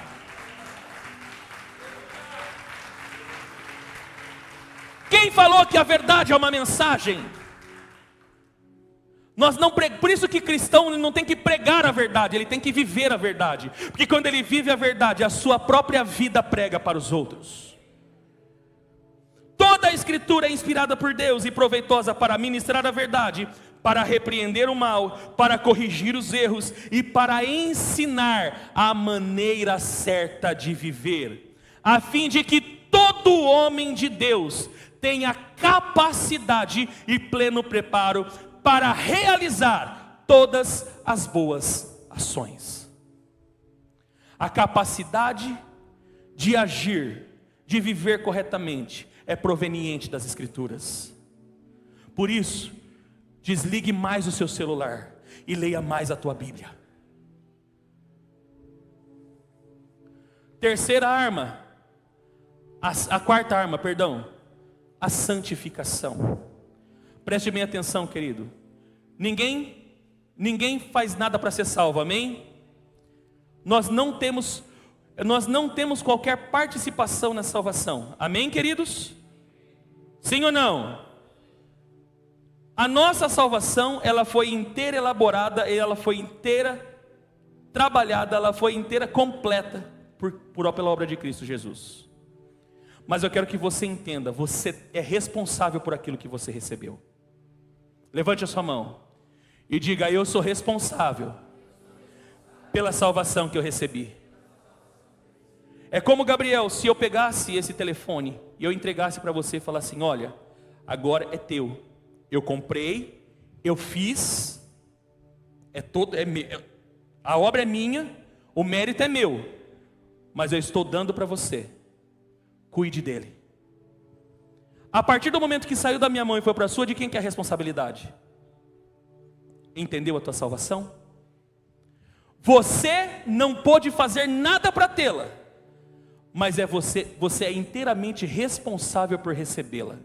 Quem falou que a verdade é uma mensagem? Por isso que cristão não tem que pregar a verdade, ele tem que viver a verdade. Porque quando ele vive a verdade, a sua própria vida prega para os outros. Toda a Escritura é inspirada por Deus e proveitosa para ministrar a verdade, para repreender o mal, para corrigir os erros e para ensinar a maneira certa de viver, a fim de que todo homem de Deus tenha capacidade e pleno preparo para realizar todas as boas ações. A capacidade de agir, de viver corretamente, é proveniente das Escrituras. Por isso, desligue mais o seu celular e leia mais a tua Bíblia. Terceira arma, a quarta arma, perdão, a santificação. Preste bem atenção, querido. Ninguém faz nada para ser salvo, amém? Nós não temos qualquer participação na salvação, amém, queridos? Sim ou não? A nossa salvação, ela foi inteira elaborada, ela foi inteira trabalhada, ela foi inteira completa pela obra de Cristo Jesus. Mas eu quero que você entenda, você é responsável por aquilo que você recebeu. Levante a sua mão e diga: eu sou responsável pela salvação que eu recebi. É como Gabriel, se eu pegasse esse telefone e eu entregasse para você e falasse assim: olha, agora é teu, eu comprei, eu fiz, a obra é minha, o mérito é meu, mas eu estou dando para você, cuide dele. A partir do momento que saiu da minha mão e foi para a sua, de quem que é a responsabilidade? Entendeu a tua salvação? Você não pôde fazer nada para tê-la, mas você é inteiramente responsável por recebê-la.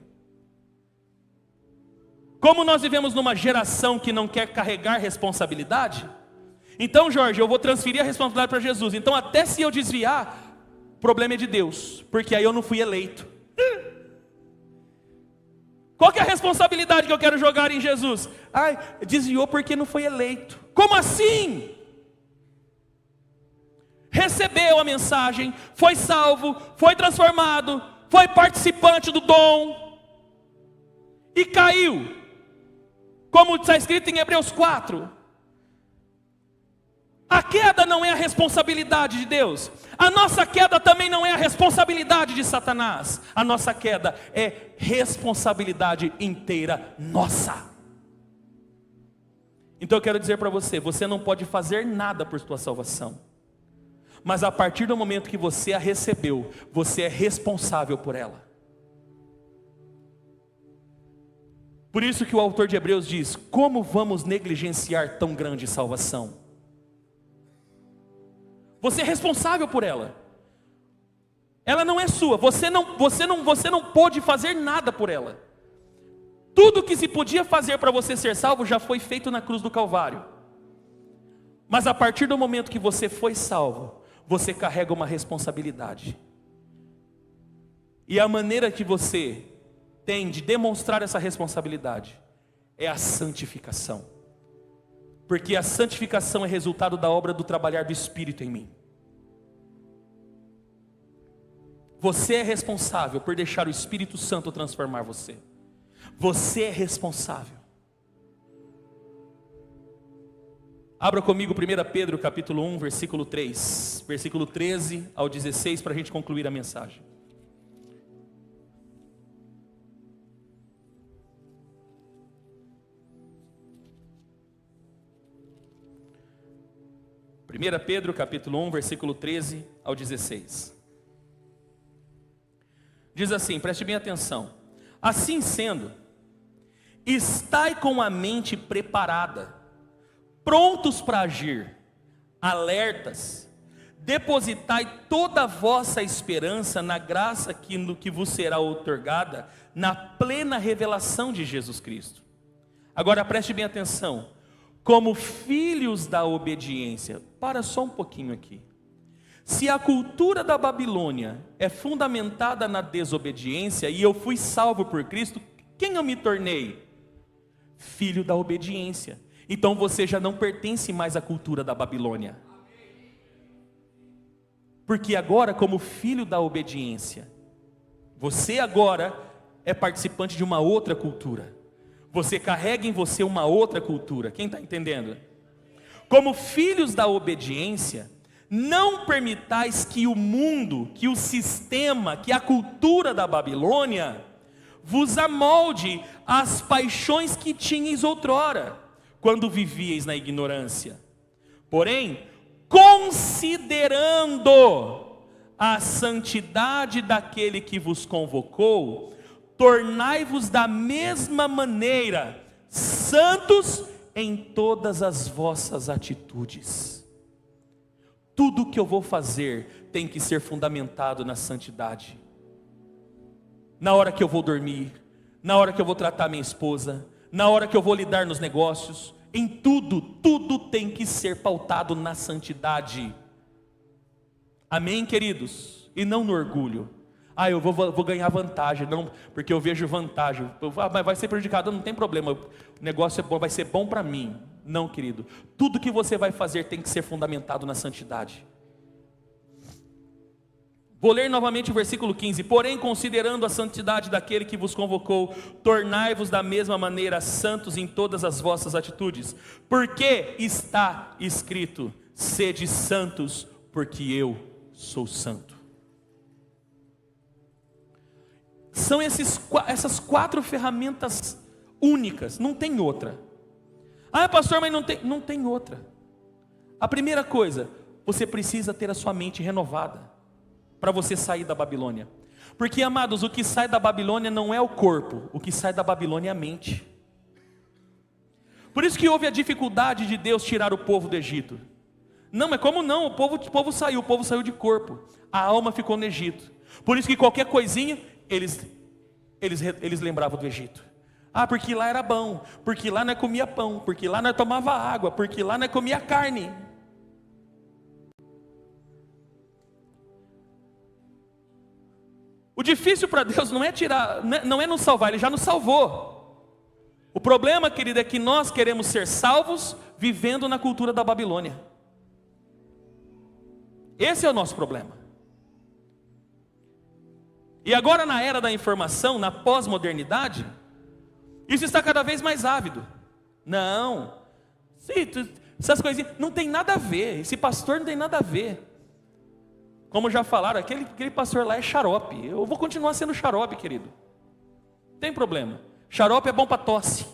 Como nós vivemos numa geração que não quer carregar responsabilidade, então, Jorge, eu vou transferir a responsabilidade para Jesus. Então, até se eu desviar, o problema é de Deus, porque aí eu não fui eleito. Qual que é a responsabilidade que eu quero jogar em Jesus? Desviou porque não foi eleito. Como assim? Recebeu a mensagem, foi salvo, foi transformado, foi participante do dom e caiu. Como está escrito em Hebreus 4. A queda não é a responsabilidade de Deus. A nossa queda também não é a responsabilidade de Satanás. A nossa queda é responsabilidade inteira nossa. Então eu quero dizer para você, você não pode fazer nada por sua salvação. Mas a partir do momento que você a recebeu, você é responsável por ela. Por isso que o autor de Hebreus diz: como vamos negligenciar tão grande salvação? Você é responsável por ela. Ela não é sua. Você não pôde fazer nada por ela. Tudo que se podia fazer para você ser salvo já foi feito na cruz do Calvário. Mas a partir do momento que você foi salvo, você carrega uma responsabilidade. E a maneira que você tem de demonstrar essa responsabilidade é a santificação. Porque a santificação é resultado da obra do trabalhar do Espírito em mim. Você é responsável por deixar o Espírito Santo transformar você. Você é responsável. Abra comigo 1 Pedro capítulo 1, versículo 3, versículo 13 ao 16, para a gente concluir a mensagem. Primeira Pedro capítulo 1, versículo 13 ao 16. Diz assim, preste bem atenção. Assim sendo, estai com a mente preparada, prontos para agir, alertas, depositai toda a vossa esperança na graça que vos será outorgada na plena revelação de Jesus Cristo. Agora preste bem atenção, como filhos da obediência, para só um pouquinho aqui. Se a cultura da Babilônia é fundamentada na desobediência e eu fui salvo por Cristo, quem eu me tornei? Filho da obediência. Então você já não pertence mais à cultura da Babilônia. Porque agora, como filho da obediência, você agora é participante de uma outra cultura. Você carrega em você uma outra cultura. Quem está entendendo? Como filhos da obediência, não permitais que o mundo, que o sistema, que a cultura da Babilônia vos amolde às paixões que tinhais outrora, quando vivieis na ignorância. Porém, considerando a santidade daquele que vos convocou, tornai-vos da mesma maneira santos em todas as vossas atitudes. Tudo que eu vou fazer tem que ser fundamentado na santidade. Na hora que eu vou dormir, na hora que eu vou tratar minha esposa, na hora que eu vou lidar nos negócios, em tudo, tudo tem que ser pautado na santidade. Amém, queridos? E não no orgulho. Eu vou ganhar vantagem, não, porque eu vejo vantagem. Mas vai ser prejudicado, não tem problema. O negócio é bom, vai ser bom para mim. Não, querido. Tudo que você vai fazer tem que ser fundamentado na santidade. Vou ler novamente o versículo 15. Porém, considerando a santidade daquele que vos convocou, tornai-vos da mesma maneira santos em todas as vossas atitudes. Porque está escrito: sede santos, porque eu sou santo. São essas 4 ferramentas únicas, não tem outra. Pastor, mas não tem outra. A primeira coisa, você precisa ter a sua mente renovada para você sair da Babilônia. Porque, amados, o que sai da Babilônia não é o corpo, o que sai da Babilônia é a mente. Por isso que houve a dificuldade de Deus tirar o povo do Egito. Não, mas como não? O povo saiu de corpo. A alma ficou no Egito. Por isso que qualquer coisinha, eles lembravam do Egito. Porque lá era bom, porque lá nós comia pão, porque lá nós tomava água, porque lá nós comia carne. O difícil para Deus não é tirar, não é nos salvar, Ele já nos salvou. O problema, querido, é que nós queremos ser salvos vivendo na cultura da Babilônia. Esse é o nosso problema. E agora, na era da informação, na pós-modernidade, isso está cada vez mais ávido. Não, essas coisinhas não tem nada a ver. Esse pastor não tem nada a ver. Como já falaram, aquele pastor lá é xarope. Eu vou continuar sendo xarope, querido. Não tem problema. Xarope é bom para tosse.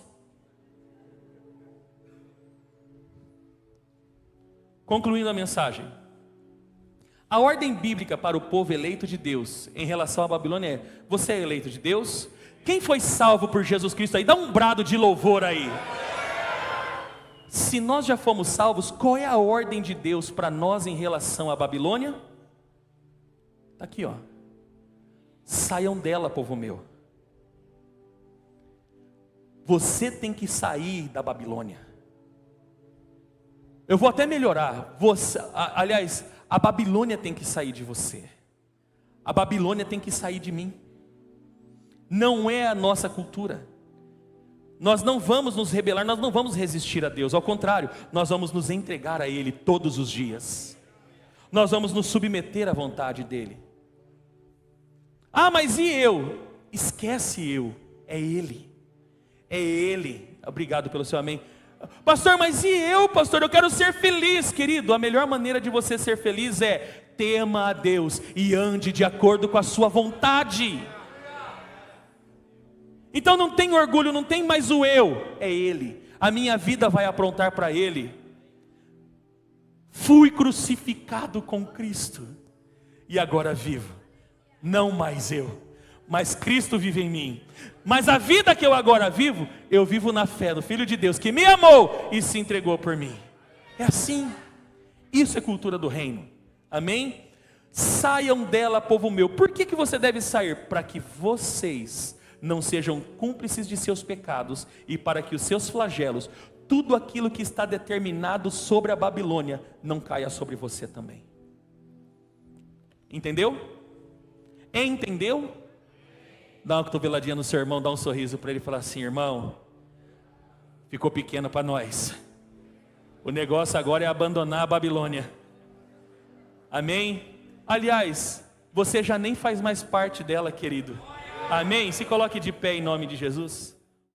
Concluindo a mensagem. A ordem bíblica para o povo eleito de Deus em relação à Babilônia é: você é eleito de Deus? Quem foi salvo por Jesus Cristo aí? Dá um brado de louvor aí. Se nós já fomos salvos, qual é a ordem de Deus para nós em relação à Babilônia? Está aqui, ó. Saiam dela, povo meu. Você tem que sair da Babilônia. Eu vou até melhorar. Aliás, a Babilônia tem que sair de você. A Babilônia tem que sair de mim. Não é a nossa cultura. Nós não vamos nos rebelar, nós não vamos resistir a Deus. Ao contrário, nós vamos nos entregar a Ele todos os dias. Nós vamos nos submeter à vontade dEle. Ah, mas e eu? Esquece eu, é Ele. É Ele. Obrigado pelo seu amém. Pastor, mas e eu, pastor? Eu quero ser feliz, querido. A melhor maneira de você ser feliz é: tema a Deus e ande de acordo com a sua vontade. Então não tem orgulho, não tem mais o eu, é Ele. A minha vida vai aprontar para Ele. Fui crucificado com Cristo e agora vivo. Não mais eu, mas Cristo vive em mim. Mas a vida que eu agora vivo, eu vivo na fé do Filho de Deus que me amou e se entregou por mim. É assim. Isso é cultura do reino. Amém? Saiam dela, povo meu. Por que você deve sair? Para que vocês não sejam cúmplices de seus pecados e para que os seus flagelos, tudo aquilo que está determinado sobre a Babilônia, não caia sobre você também. Entendeu? Entendeu? Dá uma cotoveladinha no seu irmão, dá um sorriso para ele e fala assim: irmão, ficou pequeno para nós. O negócio agora é abandonar a Babilônia. Amém? Aliás, você já nem faz mais parte dela, querido. Amém? Se coloque de pé em nome de Jesus.